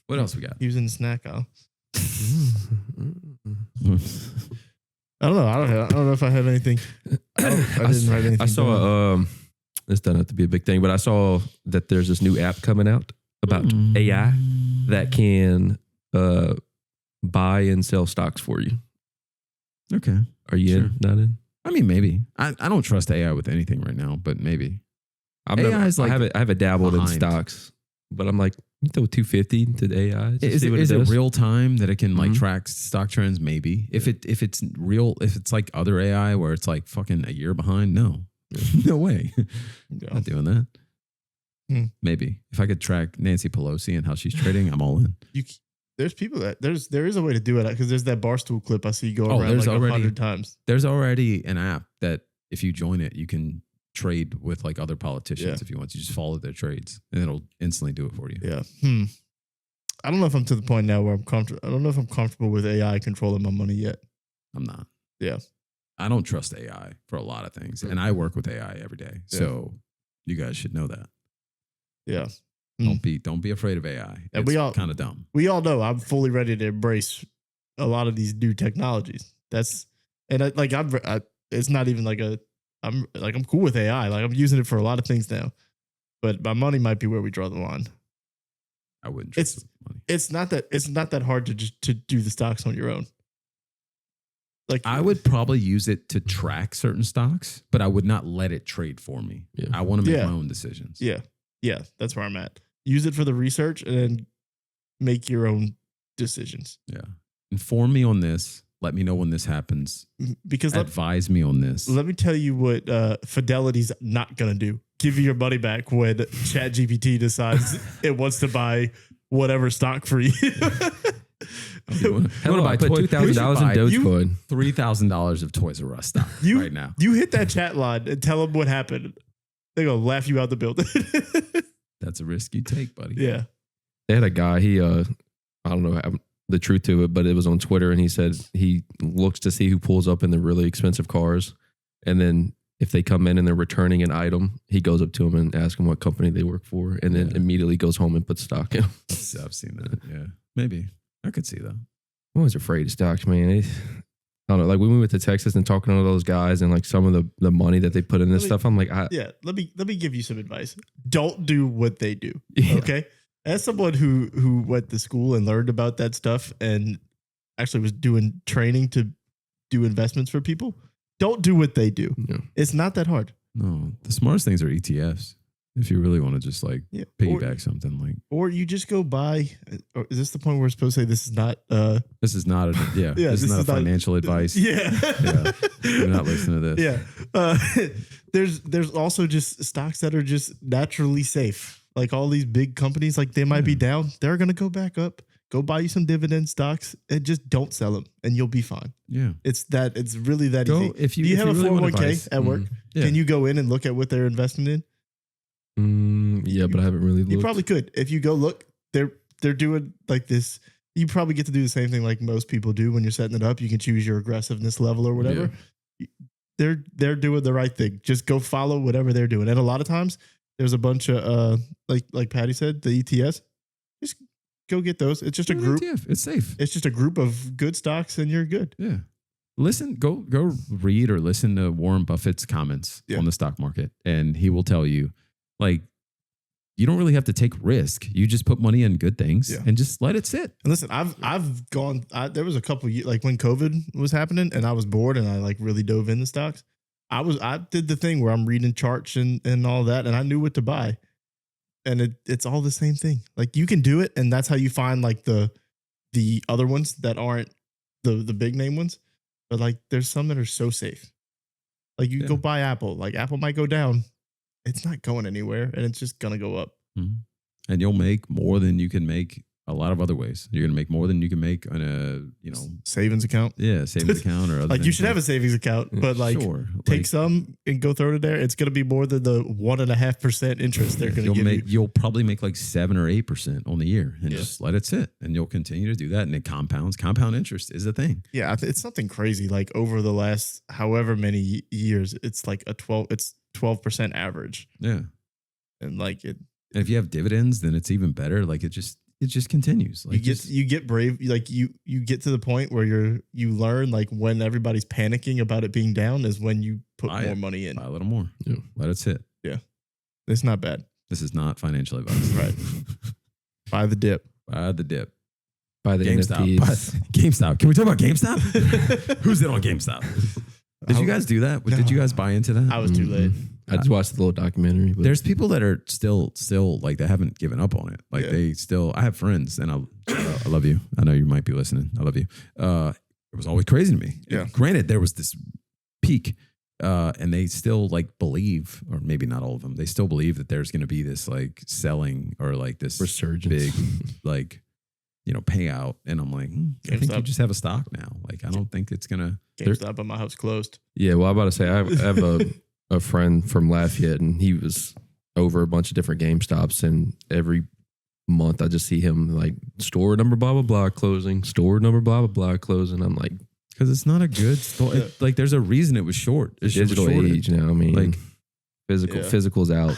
What else we got? He was in the snack aisle. I don't know. I don't know if I have anything. I didn't write anything. I saw this doesn't have to be a big thing, but I saw that there's this new app coming out about AI that can buy and sell stocks for you. Okay. Are you Sure. in? Not in? I mean, maybe. I don't trust AI with anything right now, but maybe. I haven't dabbled in behind. stocks, but I'm like, you throw 250 to the AI. Is it real time that it can like Mhm. track stock trends? Maybe. If it's real, if it's like other AI where it's like fucking a year behind, no. No way. Yeah. Not doing that. Hmm. Maybe. If I could track Nancy Pelosi and how she's trading, I'm all in. There's people that there is a way to do it because there's that Barstool clip I see going Oh, around there's like already- 100 times. There's already an app that if you join it, you can trade with like other politicians Yeah. if you want. You just follow their trades and it'll instantly do it for you. Yeah. I don't know if I'm to the point now where I'm comfortable. I don't know if I'm comfortable with AI controlling my money yet. I'm not. Yeah. I don't trust AI for a lot of things. And I work with AI every day. Yeah. So you guys should know that. Yeah. Don't be afraid of AI. And It's we all- kind of dumb. We all know I'm fully ready to embrace a lot of these new technologies. It's not even like I'm cool with AI. Like I'm using it for a lot of things now. But my money might be where we draw the line. I wouldn't trust money. It's not that hard to do the stocks on your own. Like I would probably use it to track certain stocks, but I would not let it trade for me. Yeah. I want to make Yeah. my own decisions. Yeah. Yeah, that's where I'm at. Use it for the research and then make your own decisions. Yeah. Inform me on this. Let me know when this happens. Because Advise me on this. let me tell you what Fidelity's not going to do. Give you your money back when ChatGPT decides it wants to buy whatever stock for you. Hell no, I put $2,000 in Dogecoin. $3,000 of Toys R Us stock right now. You hit that chat line and tell them what happened. They're going to laugh you out the building. That's a risk you take, buddy. Yeah. They had a guy, I don't know the truth to it, but it was on Twitter, and he said he looks to see who pulls up in the really expensive cars. And then if they come in and they're returning an item, he goes up to them and asks them what company they work for, and then immediately goes home and puts stock in. I've seen that. Yeah. Maybe. I could see that. I'm always afraid of stocks, man. I don't know. Like when we went to Texas and talking to those guys and like some of the money that they put in this stuff, I'm like, Yeah. Let me give you some advice. Don't do what they do. Yeah. Okay. As someone who went to school and learned about that stuff and actually was doing training to do investments for people, don't do what they do. Yeah. It's not that hard. No, the smartest things are ETFs. if you really want to just like piggyback something like. Or you just go buy. Or is this the point where we're supposed to say this is not? This is not this is not financial advice. Yeah. You're not listening to this. Yeah. There's also just stocks that are just naturally safe. Like all these big companies, like they might be down, they're gonna go back up. Go buy you some dividend stocks and just don't sell them, and you'll be fine. Yeah, it's really that easy. If you, do you have a really 401k at work? Can you go in and look at what they're investing in? But I haven't really looked. You probably could. If you go look, they're doing like this. You probably get to do the same thing like most people do when you're setting it up. You can choose your aggressiveness level or whatever. Yeah. They're doing the right thing. Just go follow whatever they're doing. And a lot of times there's a bunch of like Patty said, the ETS. Just go get those. It's just a group. ETF. It's safe. It's just a group of good stocks and you're good. Yeah. Listen, go read or listen to Warren Buffett's comments on the stock market, and he will tell you, like, you don't really have to take risk. You just put money in good things and just let it sit. And listen, I've gone. There was a couple of years, like when COVID was happening, and I was bored, and I like really dove into stocks. I did the thing where I'm reading charts and all that, and I knew what to buy, and it's all the same thing. Like you can do it, and that's how you find like the other ones that aren't the big name ones. But like, there's some that are so safe. Like you go buy Apple. Like Apple might go down. It's not going anywhere, and it's just gonna go up. Mm-hmm. And you'll make more than you can make a lot of other ways. You're gonna make more than you can make on a savings account. Yeah, savings account or other like you should have a savings account, but like take some and go throw it in there. It's gonna be more than the 1.5% interest they're gonna give you. You'll probably make like 7 or 8% on the year, and just let it sit, and you'll continue to do that, and it compounds. Compound interest is a thing. Yeah, it's something crazy. Like over the last however many years, it's like 12% average. Yeah, and like it. And if you have dividends, then it's even better. Like it just continues. Like you get brave. Like you get to the point where you learn like when everybody's panicking about it being down is when you put more money in. Buy a little more. Yeah. Let it sit. Yeah, it's not bad. This is not financial advice. Right. Buy the dip. Buy the dip. Buy the GameStop. GameStop. Can we talk about GameStop? Who's in on GameStop? Did you guys do that? No. Did you guys buy into that? I was too late. I just watched the little documentary. But there's people that are still like they haven't given up on it. Like they still. I have friends, and I love you. I know you might be listening. I love you. It was always crazy to me. Yeah. Granted, there was this peak, and they still like believe, or maybe not all of them. They still believe that there's going to be this like selling or like this resurgence, big like payout. And I'm like, I think you just have a stock now. Like I don't think it's gonna. GameStop, but my house closed. Yeah, well, I'm about to say I have a friend from Lafayette, and he was over a bunch of different GameStops, and every month I just see him like store number blah blah blah closing, store number blah blah blah closing. I'm like, because it's not a good store. Like there's a reason it was short. It's digital age now. I mean, like physical's out.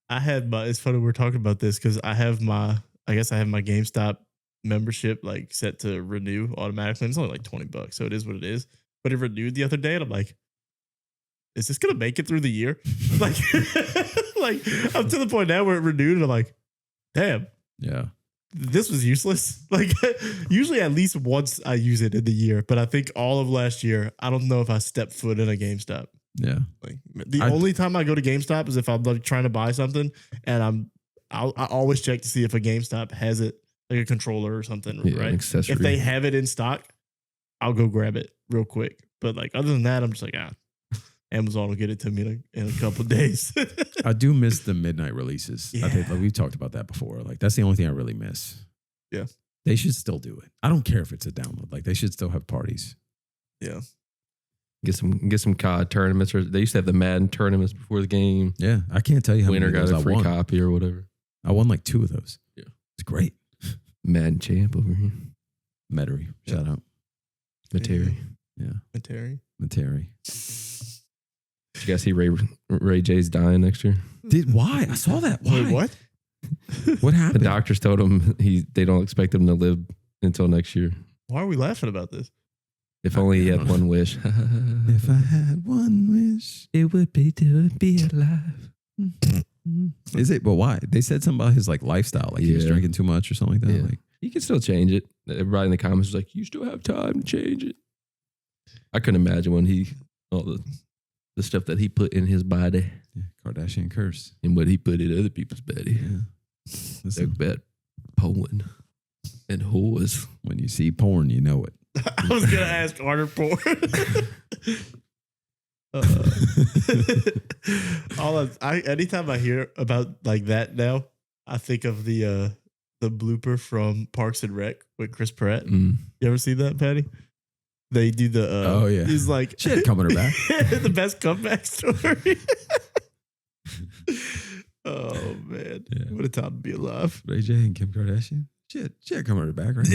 I had it's funny we're talking about this because I have my GameStop membership like set to renew automatically. And it's only like $20, so it is what it is. But it renewed the other day, and I'm like, is this gonna make it through the year? like I'm to the point now where it renewed, and I'm like, damn, this was useless. Like usually at least once I use it in the year, but I think all of last year, I don't know if I stepped foot in a GameStop. Yeah, like the only time I go to GameStop is if I'm like trying to buy something, and I always check to see if a GameStop has it, like a controller or something, right? If they have it in stock, I'll go grab it real quick. But like other than that, I'm just like, Amazon will get it to me in a couple of days. I do miss the midnight releases. Yeah. I think we've talked about that before. Like that's the only thing I really miss. Yeah, they should still do it. I don't care if it's a download. Like they should still have parties. Yeah, get some COD tournaments, or they used to have the Madden tournaments before the game. Yeah, I can't tell you how winner many got a free copy or whatever. I won like 2 of those. Yeah, it's great. Madden champ over here. Metairie, shout out. Metairie. Yeah. Metairie. Did you guys see Ray J's dying next year? Why? I saw that. Why? Wait, what? What happened? The doctors told him they don't expect him to live until next year. Why are we laughing about this? If only he had one wish. If I had one wish, it would be to be alive. Is it? But why? They said something about his like lifestyle, like he was drinking too much or something like that. Yeah. Like he can still change it. Everybody in the comments was like, "You still have time to change it." I couldn't imagine when all the stuff that he put in his body. Yeah. Kardashian curse. And what he put in other people's belly. Yeah. Talk about porn and whores. When you see porn, you know it. I was gonna ask harder porn. Anytime I hear about like that now, I think of the blooper from Parks and Rec with Chris Pratt. You ever see that, Patty? They do the oh yeah. He's like she had coming her back. The best comeback story. Oh man, Yeah. what a time to be alive. Ray J and Kim Kardashian. She had coming her back, right?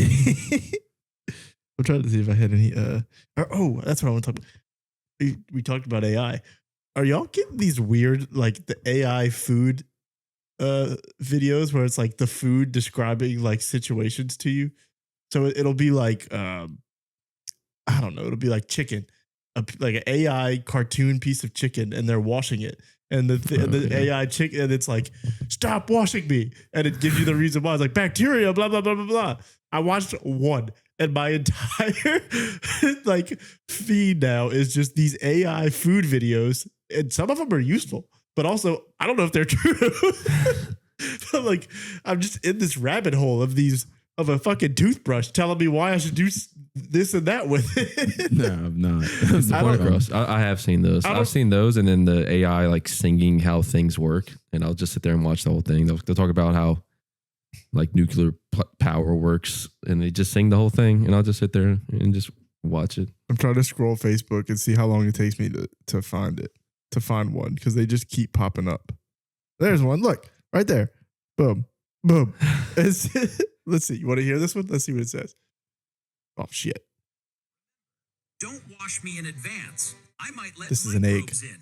I'm trying to see if I had any. That's what I want to talk about. We talked about AI. Are y'all getting these weird, like the AI food videos where it's like the food describing like situations to you? So it'll be like, I don't know, it'll be like chicken, like an AI cartoon piece of chicken, and they're washing it. And the AI chicken, and it's like, stop washing me. And it gives you the reason why. It's like bacteria, blah, blah, blah, blah, blah. I watched one. And my entire like feed now is just these AI food videos, and some of them are useful, but also I don't know if they're true. But like I'm just in this rabbit hole of a fucking toothbrush telling me why I should do this and that with it. No, I'm not. I have seen those. I've seen those, and then the AI like singing how things work, and I'll just sit there and watch the whole thing. They'll talk about how like nuclear power works, and they just sing the whole thing, and I'll just sit there and just watch it. I'm trying to scroll Facebook and see how long it takes me to find one, because they just keep popping up. There's one. Look, right there. Boom. Boom. Let's see. You want to hear this one? Let's see what it says. Oh, shit. Don't wash me in advance. I might let This is an egg. microbes in.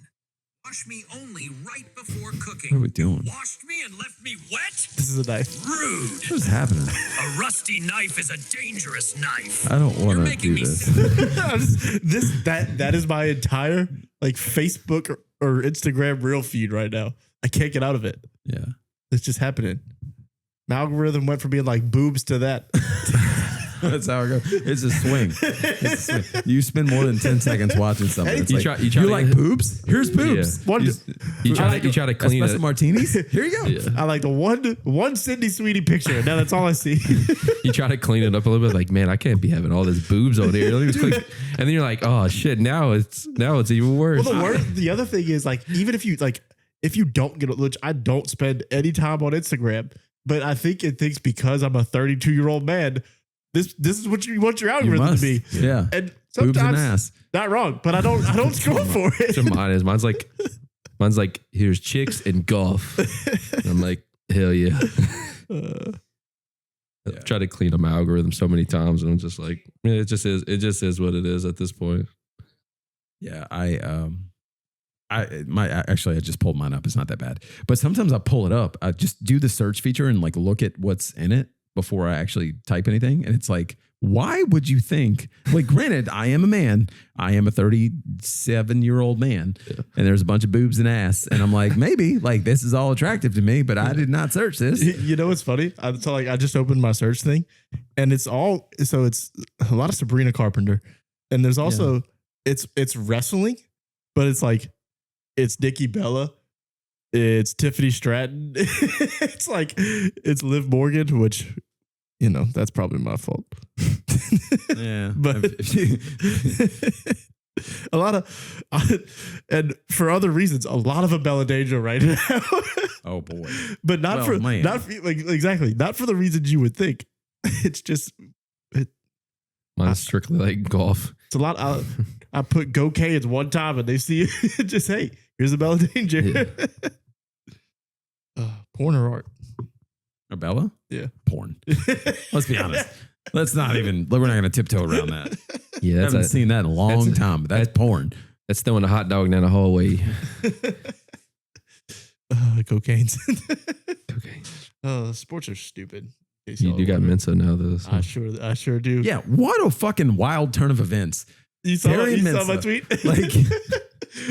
Wash me only right before cooking. What are we doing? Washed me and left me wet? This is a knife. Rude. What's happening? A rusty knife is a dangerous knife. I don't want You're to making do me this. That is my entire like Facebook or Instagram reel feed right now. I can't get out of it. Yeah. It's just happening. My algorithm went from being like boobs to that. That's how it goes. It's a swing. It's a swing. You spend more than 10 seconds watching something. Hey, It's you like, try to- like boobs? Here's boobs. Yeah. You try to clean Espresso it. martinis? Here you go. Yeah. I like the one Cindy Sweetie picture. Now that's all I see. You try to clean it up a little bit, like, man, I can't be having all this boobs on here. Let me just click. And then you're like, oh shit, now it's even worse. Well, the other thing is like, even if you don't get it, which I don't spend any time on Instagram, but I think it thinks because I'm a 32-year-old man, this is what you want your algorithm to be. Yeah. And Boobs and sometimes ass. not wrong, but I don't scroll for it. So mine is. Mine's like, here's chicks and golf. And I'm like, hell yeah. I've tried to clean up my algorithm so many times, and I'm just like, it just is what it is at this point. Yeah. I just pulled mine up. It's not that bad. But sometimes I pull it up. I just do the search feature and like look at what's in it before I actually type anything. And it's like, why would you think, like, granted, I am a man. I am a 37-year-old man. Yeah. And there's a bunch of boobs and ass. And I'm like, maybe like this is all attractive to me, but I did not search this. You know what's funny? I just opened my search thing, and it's a lot of Sabrina Carpenter. And there's also, it's wrestling, but it's like, it's Nikki Bella. It's Tiffany Stratton. it's Liv Morgan, which, you know, that's probably my fault. Yeah. But a lot of, and for other reasons, a lot of Abella Danger right now. Oh boy. But not for the reasons you would think. It's just, Mine's strictly like golf. it's a lot. I put Go Canes one time and they see it. Just, hey, here's Abella Danger. Yeah. Porn or art? Abella? Yeah. Porn. Let's be honest. We're not going to tiptoe around that. Yeah, I haven't seen that in a long time, but that's porn. That's throwing a hot dog down the hallway. Cocaine's. Okay. Oh, sports are stupid. You got Mensa now, though. So. I sure do. Yeah. What a fucking wild turn of events. You saw my Mensa. tweet? Like,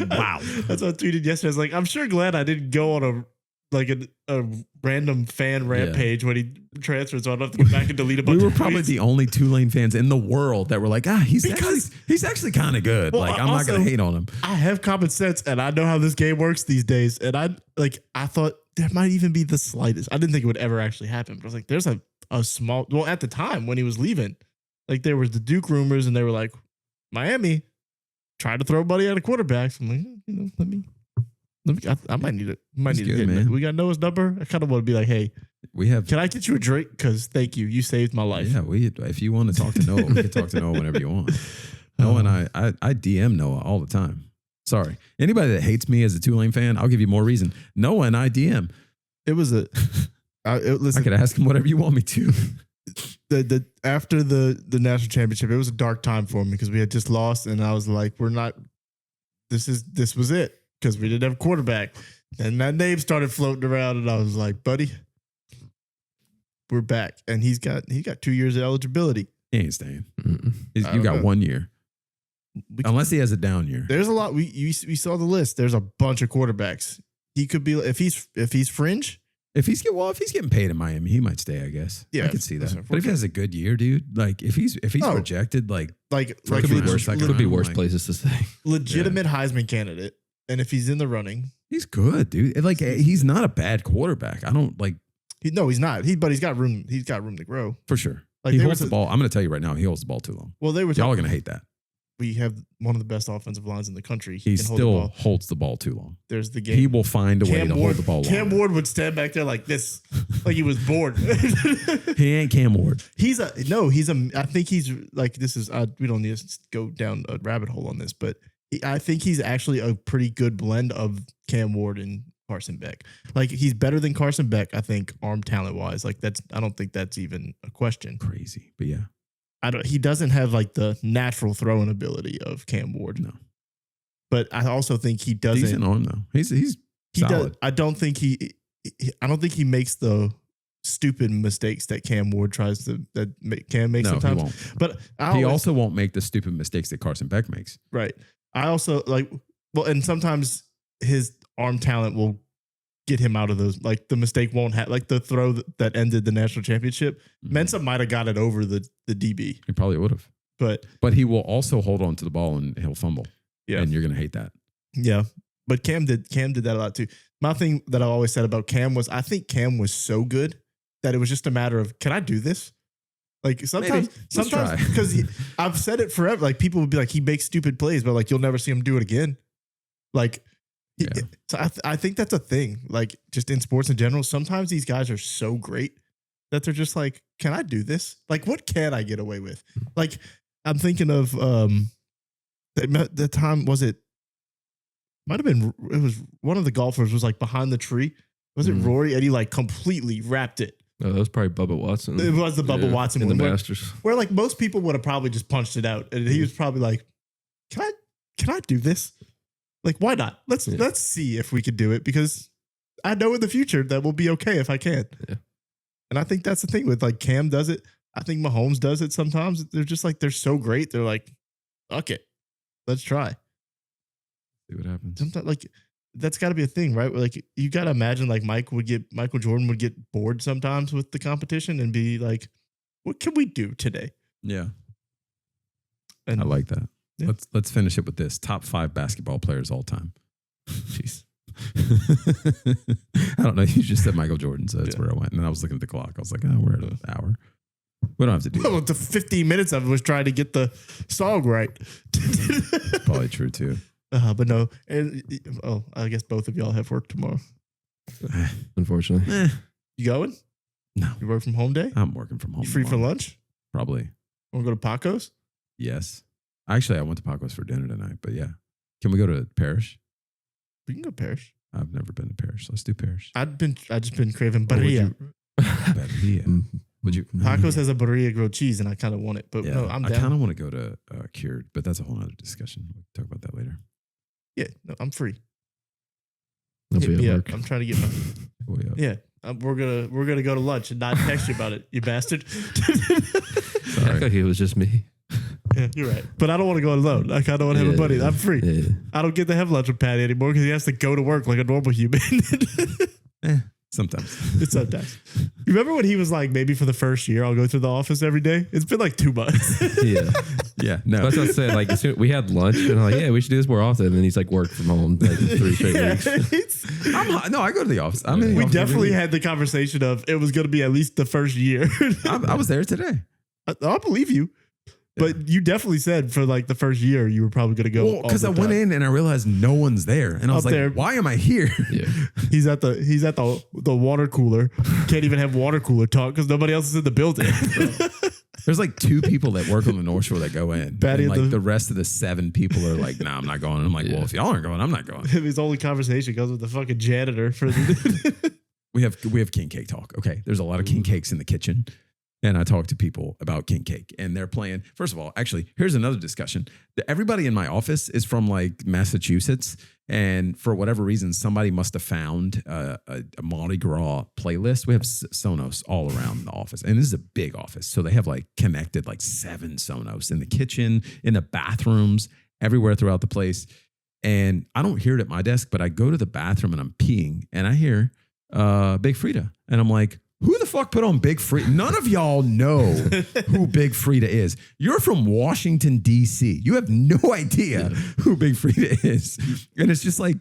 wow. That's what I tweeted yesterday. I was like, I'm sure glad I didn't go on like a random fan rampage when he transfers. So I don't have to go back and delete a bunch. We were of probably tweets. the only Tulane fans in the world that were like, he's actually kind of good. Well, like I'm not gonna hate on him. I have common sense and I know how this game works these days. And I thought there might even be the slightest. I didn't think it would ever actually happen. But I was like, there's a small. Well, at the time when he was leaving, like there was the Duke rumors, and they were like, Miami tried to throw Buddy out of quarterbacks. I'm like, let me. I might need it. Might need it, man. We got Noah's number. I kind of want to be like, hey, can I get you a drink? Because thank you. You saved my life. Yeah, if you want to talk to Noah, we can talk to Noah whenever you want. Noah and I DM Noah all the time. Sorry. Anybody that hates me as a Tulane fan, I'll give you more reason. Noah and I DM. It was listen, I could ask him whatever you want me to. After the national championship, it was a dark time for me because we had just lost, and I was like, this was it. Because we didn't have a quarterback. And that name started floating around, and I was like, buddy, we're back. And he's got 2 years of eligibility. He ain't staying. You got 1 year. Unless he has a down year. There's a lot. We saw the list. There's a bunch of quarterbacks. He could be, if he's fringe. If he's getting paid in Miami, he might stay, I guess. Yeah, I could see that. But if he has a good year, dude, like if he's projected, could be worse places to stay. Legitimate Heisman candidate. And if he's in the running, he's good, dude. Like he's not a bad quarterback. I don't like. No, he's not. But he's got room. He's got room to grow for sure. Like he holds the ball. I'm going to tell you right now, he holds the ball too long. Well, y'all are going to hate that. We have one of the best offensive lines in the country. He still holds the ball too long. There's the game. He will find a way to hold the ball long. Cam Ward would stand back there like this, like he was bored. He ain't Cam Ward. I think he's like, this is, we don't need to go down a rabbit hole on this, but I think he's actually a pretty good blend of Cam Ward and Carson Beck. Like he's better than Carson Beck, I think, arm talent wise. Like I don't think that's even a question. Crazy, but yeah. He doesn't have like the natural throwing ability of Cam Ward. No. But I also think he doesn't. Decent arm though. He's solid. I don't think he makes the stupid mistakes that Cam Ward tries to Cam makes sometimes. He won't. But he also won't make the stupid mistakes that Carson Beck makes. Right. I also and sometimes his arm talent will get him out of those. Like the mistake won't have, like the throw that ended the national championship. Mensah might have got it over the DB. He probably would have. But he will also hold on to the ball and he'll fumble. Yeah. And you're going to hate that. Yeah. But Cam did that a lot too. My thing that I always said about Cam was, I think Cam was so good that it was just a matter of, can I do this? Like sometimes because I've said it forever. Like people would be like, he makes stupid plays, but like you'll never see him do it again. Like, so I think that's a thing. Like just in sports in general, sometimes these guys are so great that they're just like, can I do this? Like, what can I get away with? Like, I'm thinking of the time it was one of the golfers was like behind the tree. Was it Rory? And he like completely wrapped it. No, that was probably Bubba Watson. It was the Bubba Watson in one, the Masters, where like most people would have probably just punched it out, and he was probably like, "Can I do this? Like, why not? Let's see if we can do it, because I know in the future that will be okay if I can." Yeah. And I think that's the thing with like Cam does it. I think Mahomes does it sometimes. They're just like, they're so great. They're like, fuck it, let's try. See what happens. Sometimes like. That's got to be a thing, right? Where like you got to imagine like Michael Jordan would get bored sometimes with the competition and be like, "What can we do today?" Yeah, and I like that. Yeah. Let's finish it with this: top 5 basketball players all time. Jeez, I don't know. You just said Michael Jordan, so that's where I went. And then I was looking at the clock. I was like, "Oh, we're at an hour. We don't have to do." Well, the 15 minutes of it was trying to get the song right. Probably true too. But no, and I guess both of y'all have work tomorrow. Unfortunately, you going? No, you work from home day. I'm working from home. You free tomorrow. for lunch? Probably. Want to go to Paco's? Yes. Actually, I went to Paco's for dinner tonight. But yeah, can we go to Parish? We can go Parish. I've never been to Parish. Let's do Parish. I just been craving birria. Would you? Paco's has a birria grilled cheese, and I kind of want it. But no, I'm down. I kind of want to go to Cured, but that's a whole other discussion. We'll talk about that later. Yeah, no, I'm free. Hit me up. I'm trying to get my. Yeah, we're gonna go to lunch and not text you about it, you bastard. Sorry, I thought it was just me. Yeah, you're right. But I don't want to go alone. Like I don't want to have a buddy. I'm free. Yeah. I don't get to have lunch with Patty anymore because he has to go to work like a normal human. Sometimes. It's sometimes. You remember when he was like, maybe for the first year, I'll go through the office every day? It's been like 2 months. Yeah. Yeah. No. That's what I said. Like, as soon, we had lunch and I'm like, yeah, we should do this more often. And he's like, work from home like 3 straight weeks. No, I go to the office. I'm in the We office definitely every week. had the conversation of it was going to be at least the first year. I was there today. I believe you. But you definitely said for like the first year, you were probably going to go. Well, because I went in and I realized no one's there. And I was Up like, there. why am I here? Yeah. He's at the water cooler. Can't even have water cooler talk because nobody else is in the building. There's like 2 people that work on the North Shore that go in. Patty And at like the- the rest of the 7 people are like, nah, I'm not going. And I'm like, well, if y'all aren't going, I'm not going. His only conversation goes with the fucking janitor for the. We have king cake talk. Okay. There's a lot of king cakes in the kitchen. And I talk to people about king cake and they're playing. First of all, actually, here's another discussion. Everybody in my office is from like Massachusetts. And for whatever reason, somebody must have found a Mardi Gras playlist. We have Sonos all around the office. And this is a big office. So they have like connected like 7 Sonos in the kitchen, in the bathrooms, everywhere throughout the place. And I don't hear it at my desk, but I go to the bathroom and I'm peeing and I hear Big Frida. And I'm like, who the fuck put on Big Frida? None of y'all know who Big Frida is. You're from Washington, D.C. You have no idea who Big Frida is. And it's just like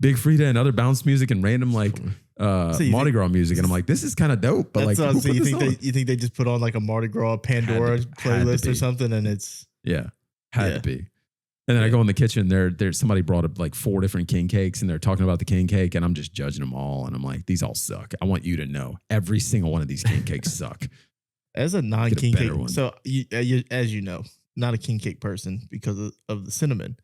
Big Frida and other bounce music and random like Mardi Gras music. And I'm like, this is kind of dope. But like, who put you this think on? you think they just put on like a Mardi Gras Pandora Had to playlist be. or something and it's. Yeah, had Yeah. to be. And then I go in the kitchen. There's somebody brought up like 4 different king cakes, and they're talking about the king cake, and I'm just judging them all. And I'm like, these all suck. I want you to know every single one of these king cakes suck. As a non-king better cake, one. so as you know, not a king cake person because of the cinnamon.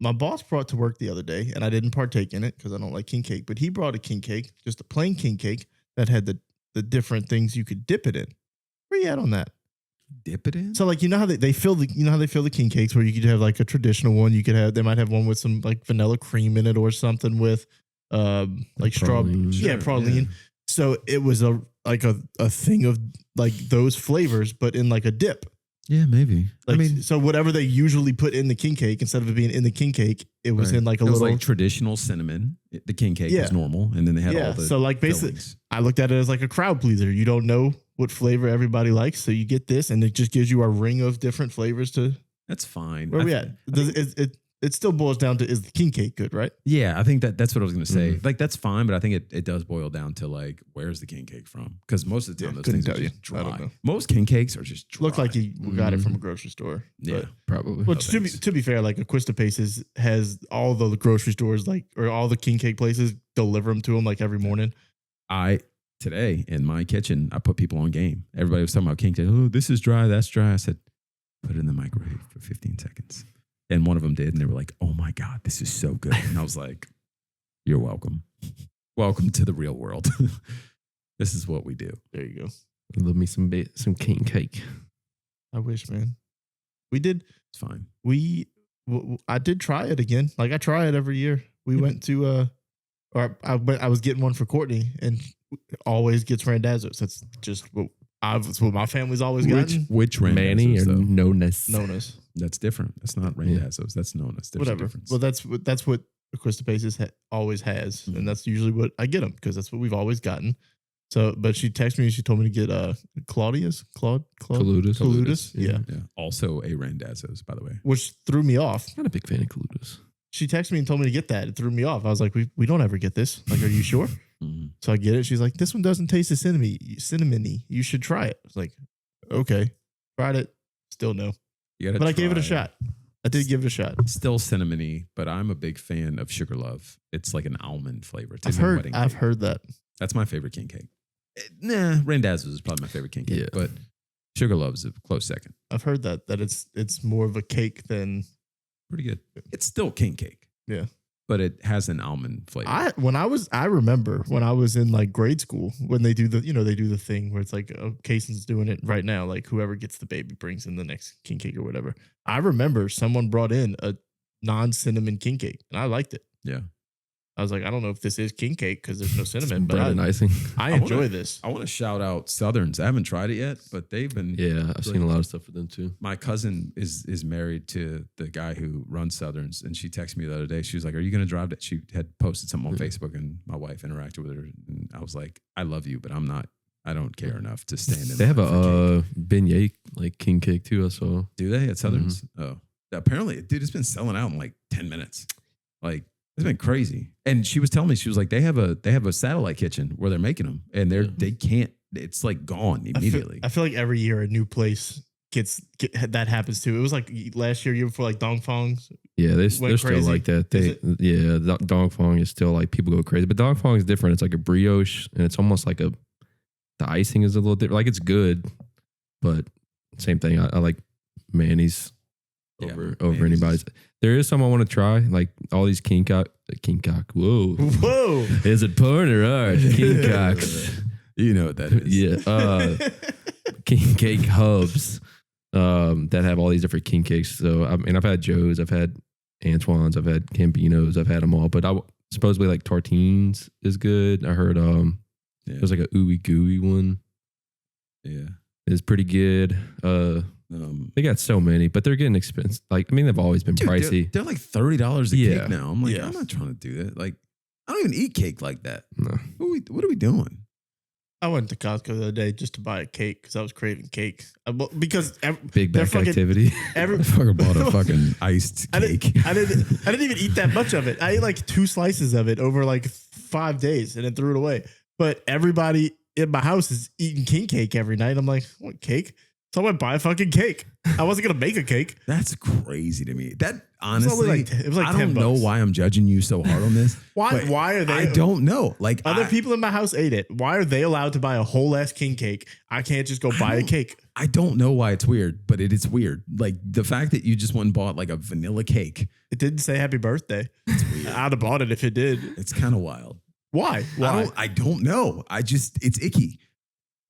My boss brought to work the other day, and I didn't partake in it because I don't like king cake. But he brought a king cake, just a plain king cake that had the different things you could dip it in. Where you at on that? Dip it in. So like you know how they fill the king cakes where you could have like a traditional one. They might have one with some like vanilla cream in it or something with like strawberry. Praline. Yeah, praline. So it was a thing of like those flavors, but in like a dip. Yeah, maybe. Like, I mean, so whatever they usually put in the king cake, instead of it being in the king cake, it was right. in like a It was little. like traditional cinnamon. The king cake Yeah. was normal, and then they had Yeah, all the so like basically, fillings. I looked at it as like a crowd pleaser. You don't know what flavor everybody likes, so you get this, and it just gives you a ring of different flavors to. That's fine. Where I we th- at? It still boils down to, is the king cake good, right? Yeah, I think that's what I was going to say. Mm-hmm. Like, that's fine, but I think it does boil down to like, where's the king cake from? Because most of the time, Yeah, those couldn't things are tell you. just I don't dry. know. Most king cakes are just dry. Looked like you got it Mm-hmm. from a grocery store. Yeah, Probably. Well, No, thanks. to be fair, like Acquista Paces has all the grocery stores, like, or all the king cake places deliver them to them like every morning. Today in my kitchen, I put people on game. Everybody was talking about king cake. Oh, this is dry, that's dry. I said, put it in the microwave for 15 seconds. And one of them did, and they were like, oh my God, this is so good. And I was like, you're welcome. Welcome to the real world. This is what we do. There you go. Love me some king cake. I wish, man. We did. It's fine. I did try it again. Like I try it every year. We went to I was getting one for Courtney, and always gets Randazzo's. That's just it's what my family's always gotten. Which Manny Randazzo's, or though? Nonus? Nonus. That's different. That's not Randazzo's. That's Nonus. There's a Whatever. difference. Well, that's what Acquista Paces always has, Mhm. and that's usually what I get them because that's what we've always gotten. So, but she texted me and she told me to get Coludas. Yeah. Yeah. Also a Randazzo's, by the way. Which threw me off. Not a big fan of Coludas. She texted me and told me to get that. It threw me off. I was like, we don't ever get this. Like, are you sure? Mhm. So I get it. She's like, this one doesn't taste as cinnamony. You should try it. I was like, okay. Tried it. Still no. You gotta But I gave it a try. shot. I did give it a shot. Still cinnamony, but I'm a big fan of Sugar Love. It's like an almond flavor. It's like a wedding I've cake. heard that. That's my favorite king cake. Nah, Randazzo's is probably my favorite king cake, Yeah. but Sugar Love's a close second. I've heard that it's more of a cake than Pretty good. It's still king cake. Yeah. But it has an almond flavor. I remember when I was in like grade school when they do the thing where it's like Kaysen's doing it right now, like whoever gets the baby brings in the next king cake or whatever. I remember someone brought in a non-cinnamon king cake and I liked it. Yeah. I was like, I don't know if this is king cake because there's no cinnamon, but Bread and icing. I I wanna- enjoy this. I want to shout out Southerns. I haven't tried it yet, but they've been. Yeah, I've seen a lot of stuff for them too. My cousin is married to the guy who runs Southerns, and she texted me the other day. She was like, "Are you going to drive?" She had posted something on Facebook, and my wife interacted with her, and I was like, "I love you, but I'm not. I don't care enough to stand in." They have line for cake." a beignet like king cake too. I saw. Do they at Southerns? Oh, apparently, dude, it's been selling out in like 10 minutes. Like it's been crazy. And she was telling me, she was like, they have a satellite kitchen where they're making them, and they can't. It's like gone immediately. I feel like every year a new place that happens too. It was like last year before, like Dong Fong's. Yeah, they're still crazy. like that. Dong Fong is still like people go crazy, but Dong Fong is different. It's like a brioche, and it's almost like the icing is a little different. Like it's good, but same thing. I like mayonnaise over mayonnaise. anybody's. There is some I want to try, like all these king cock. Whoa, is it porn or art? King cocks. You know what that is. Yeah, king cake hubs that have all these different king cakes. So I mean, I've had Joe's, I've had Antoine's, I've had Campino's, I've had them all. But supposedly like Tartines is good. I heard there's like a ooey gooey one. Yeah, is pretty good. They got so many, but they're getting expensive. Like I mean, they've always been pricey. They're like $30 a Yeah. cake now. I'm like, Yeah. I'm not trying to do that. Like, I don't even eat cake like that. No. What are we doing? I went to Costco the other day just to buy a cake because I was craving cake. Because Big they're back fucking- activity. I fucking bought a fucking iced I cake. didn't even eat that much of it. I ate like 2 slices of it over like 5 days and then threw it away. But everybody in my house is eating king cake every night. I'm like, what cake? So I went buy a fucking cake. I wasn't gonna make a cake. That's crazy to me. That It was honestly, only it was like I 10 don't know bucks. why I'm judging you so hard on this. Why? but Why are they? I don't know. Like Other people in my house ate it. Why are they allowed to buy a whole ass king cake? I can't just go buy a don't- cake. I don't know why it's weird, but it is weird. Like the fact that you just went and bought like a vanilla cake. It didn't say happy birthday. It's weird. I'd have bought it if it did. It's kind of wild. Why? Why? I don't know. It's icky.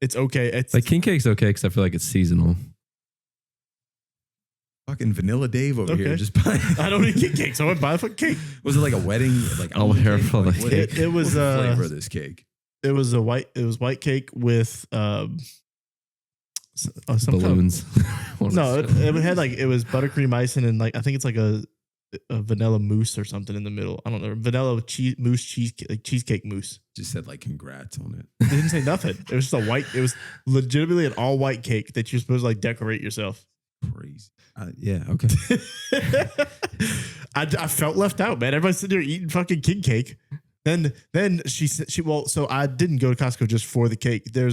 It's okay. It's Like king cake's okay because I feel like it's seasonal. Fucking Vanilla Dave over here Okay. just buying. I don't eat king cake, so I would buy a fucking cake. Was it like a wedding? Like I'll almond wear cake? for Like, the what- cake. It was what's the flavor of this cake. it was white cake with some kind of- Balloons. no, it had like it was buttercream icing and like I think it's like a vanilla mousse or something in the middle. I don't know, vanilla cheesecake, like cheesecake mousse. Just said like congrats on it. It didn't say nothing. It was just a white. It was legitimately an all white cake that you're supposed to like decorate yourself. Crazy. Yeah. Okay. I felt left out, man. Everybody's sitting there eating fucking king cake. Then she so I didn't go to Costco just for the cake. They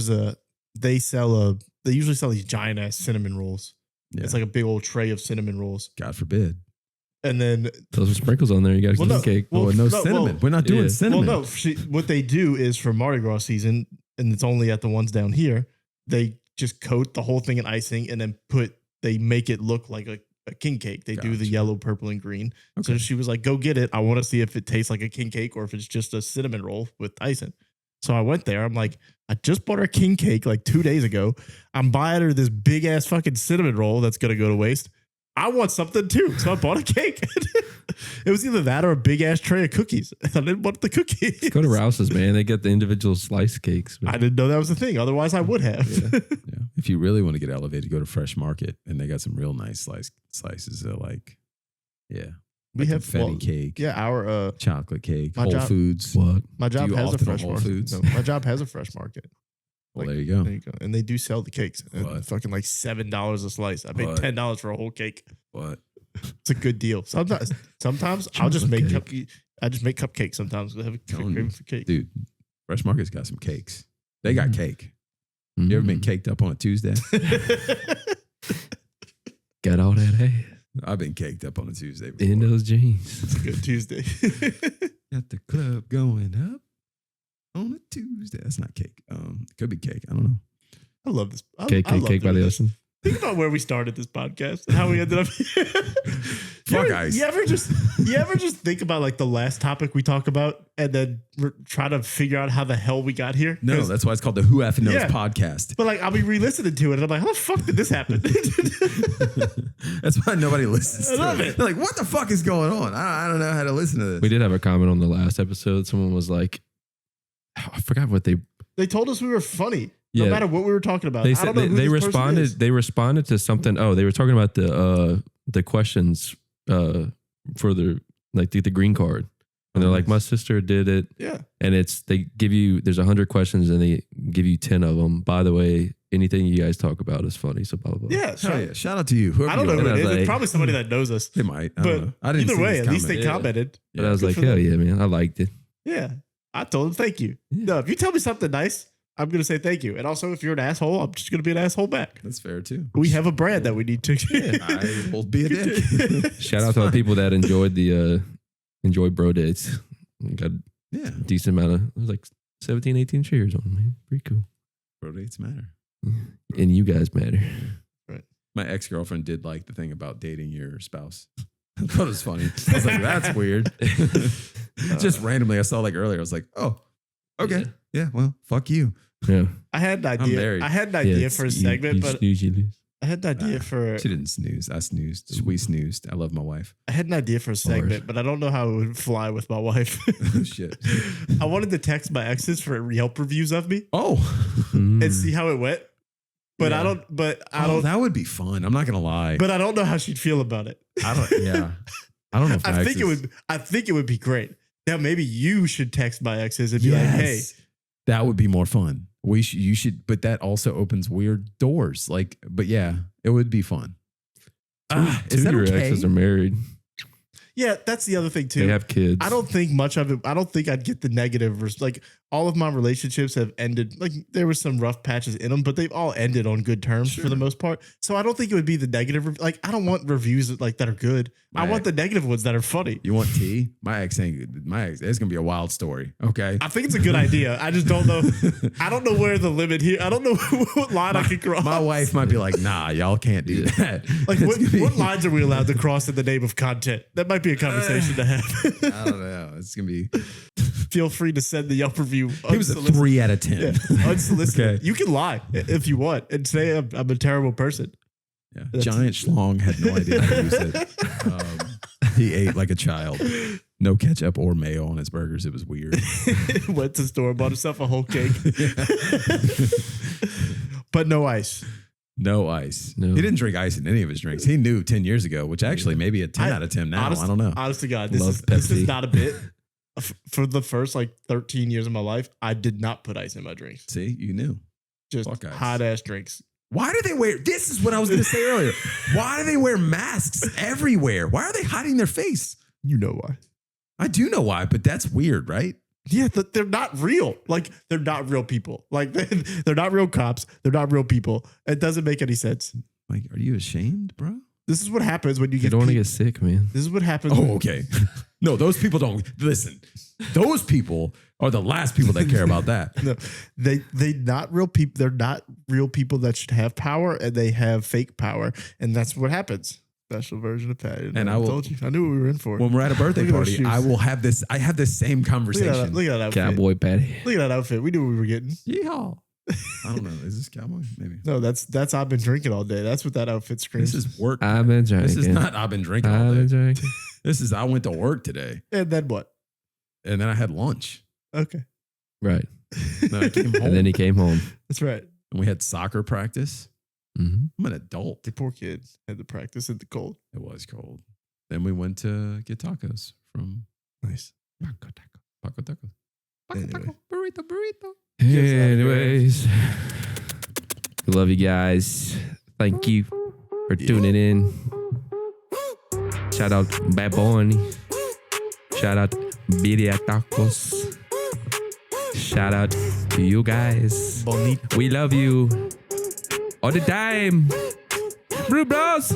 usually sell these giant ass cinnamon rolls. Yeah. It's like a big old tray of cinnamon rolls. God forbid. And then Those are sprinkles on there. You got Well, king no. cake. Well, no no, cinnamon. well, We're not doing yeah. cinnamon. well, no, what they do is for Mardi Gras season, and it's only at the ones down here. They just coat the whole thing in icing and then they make it look like a king cake. They do the Gotcha. yellow, purple, and green. Okay. So she was like, "Go get it. I want to see if it tastes like a king cake or if it's just a cinnamon roll with icing." So I went there. I'm like, I just bought her king cake like 2 days ago. I'm buying her this big ass fucking cinnamon roll that's gonna go to waste. I want something too. So I bought a cake. It was either that or a big ass tray of cookies. I didn't want the cookies. Go to Rouse's, man. They get the individual slice cakes. I didn't know that was a thing. Otherwise, I would have. Yeah. If you really want to get elevated, go to Fresh Market, and they got some real nice slices. They're like, yeah, We like have confetti cake, Yeah, our chocolate cake, My Whole job- Foods. What? my job you has a often fresh at Whole market. Foods? No, my job has a fresh market. Well, Like, there you go. There you go. And they do sell the cakes. And What? fucking like $7 a slice. I paid What? $10 for a whole cake. What? It's a good deal. Sometimes I'll just make Chocolate I just make cupcakes sometimes. I have a Telling you. craving for cake. Dude, Fresh Market's got some cakes. They got Mhm. cake. You ever been Mm. caked up on a Tuesday? Got all that ass I've been caked up on a Tuesday before. in those jeans. It's a good Tuesday. Got the club going up on a Tuesday. That's not cake. It could be cake. I don't know. I love this. Cake I love by doing the this. ocean. Think about where we started this podcast and how we ended up here. Fuck ice. You ever just think about like the last topic we talk about and then try to figure out how the hell we got here? No, that's why it's called the Who F'n Kneauxs Yeah. Podcast. But like I'll be re-listening to it and I'm like, how the fuck did this happen? That's why nobody listens to I love it. They're like, what the fuck is going on? I don't know how to listen to this. We did have a comment on the last episode. Someone was like, I forgot what They told us we were funny. Yeah. No matter what we were talking about. they I said. don't know who They this person responded. is. They responded to something. Oh, they were talking about the questions for the green card, and they're like, my sister did it. Yeah. And they give you, there's 100 questions and they give you 10 of them. By the way, anything you guys talk about is funny. So blah, blah, blah. Yeah. Hell yeah. Shout out to you. Whoever I don't know you who are. it is. like- It's probably somebody that knows us. They might. I don't know. But I didn't either see way, this at least they comment. Yeah. commented. But I was good like, for hell them. yeah, man. I liked it. Yeah. I told him thank you. No, if you tell me something nice, I'm going to say thank you. And also, if you're an asshole, I'm just going to be an asshole back. That's fair too. We have a brand that we need to. I will be a dick. Shout out to the people that enjoyed bro dates. Got Yeah. a decent amount of, it was like 17, 18 shares on, man. Pretty cool. Bro dates matter. And you guys matter. My ex-girlfriend did like the thing about dating your spouse. I thought it was funny. I was like, that's weird. Just randomly, I saw like earlier. I was like, oh, okay. Yeah, well, fuck you. Yeah. I had an I'm idea. married. I had an idea Yeah, for a you segment, but snooze, you lose. I had an idea for She didn't snooze. I snoozed. We snoozed. I love my wife. I had an idea for a segment, but I don't know how it would fly with my wife. Oh, shit. I wanted to text my exes for Yelp reviews of me Oh. and see how it went. But Yeah. I don't That would be fun. I'm not going to lie. but I don't know how she'd feel about it. I don't, yeah. I don't know if I think it would be great. Now maybe you should text my exes and be like, hey, that would be more fun. You should, but that also opens weird doors. Like, but yeah, it would be fun. Two Is that of your okay? exes are married. yeah, that's the other thing too. They have kids. I don't think much of it. I don't think I'd get the negative. Like all of my relationships have ended. Like there was some rough patches in them, but they've all ended on good terms for the most part. So I don't think it would be the negative. Like I don't want reviews that are good. I want the negative ones that are funny. You want tea? My ex ain't. It's gonna be a wild story. Okay. I think it's a good idea. I just don't know. I don't know where the limit here. I don't know what line I can cross. My wife might be like, "Nah, y'all can't do that." Like It's what gonna be- lines are we allowed to cross in the name of content? That might be a conversation to have. I don't know. It's gonna be. Feel free to send the Yelp review. He was a 3 out of 10. Yeah, unsolicited. Okay. You can lie if you want and say I'm a terrible person. Yeah. That's- Giant schlong had no idea how to use it. He ate like a child. No ketchup or mayo on his burgers. It was weird. Went to the store, bought himself a whole cake, but no ice. No ice. No. He didn't drink ice in any of his drinks. He knew 10 years ago, which actually maybe a 10 out of 10 now. I don't know. Honest to God, this Love is Pepsi. not a bit. For the first like 13 years of my life, I did not put ice in my drinks. See, you knew. Just Fuck ice. hot ass drinks. Why do they wear? This is what I was going to say earlier. Why do they wear masks everywhere? Why are they hiding their face? You know why? I do know why, but that's weird, right? Yeah, they're not real. Like they're not real people. Like they're not real cops. They're not real people. It doesn't make any sense. Like, are you ashamed, bro? This is what happens when you You get. don't want to get sick, man. This is what happens. Oh, okay. No, those people don't listen. Those people are the last people that care about that. No, they not real people. They're not real people that should have power, and they have fake power, and that's what happens. Special version of Patty. And I told you. I knew what we were in for. When we're at a birthday Look at those party, shoes. I will have this. I have this same Look at conversation. that, look at that outfit. Cowboy Patty. Look at that outfit. We knew what we were getting. Yeehaw. I don't know. Is this cowboy? Maybe. No, that's I've been drinking all day. That's what that outfit screams. This is work. I've been drinking. This is not. I've been drinking all I've been day. drinking. This is. I went to work today, and then what? and then I had lunch. Okay, Right. Then I came home, And then he came home. that's right. and we had soccer practice. Mm-hmm. I'm an adult. The poor kid had to practice in the cold. It was cold. Then we went to get tacos from Nice. Paco Taco. Paco Taco. Anyway. Burrito. Anyways, we love you guys. Thank you for tuning in. Shout out Bad Bunny. Shout out Birria Tacos. Shout out to you guys. Bonito. We love you all the time. Bro, bros.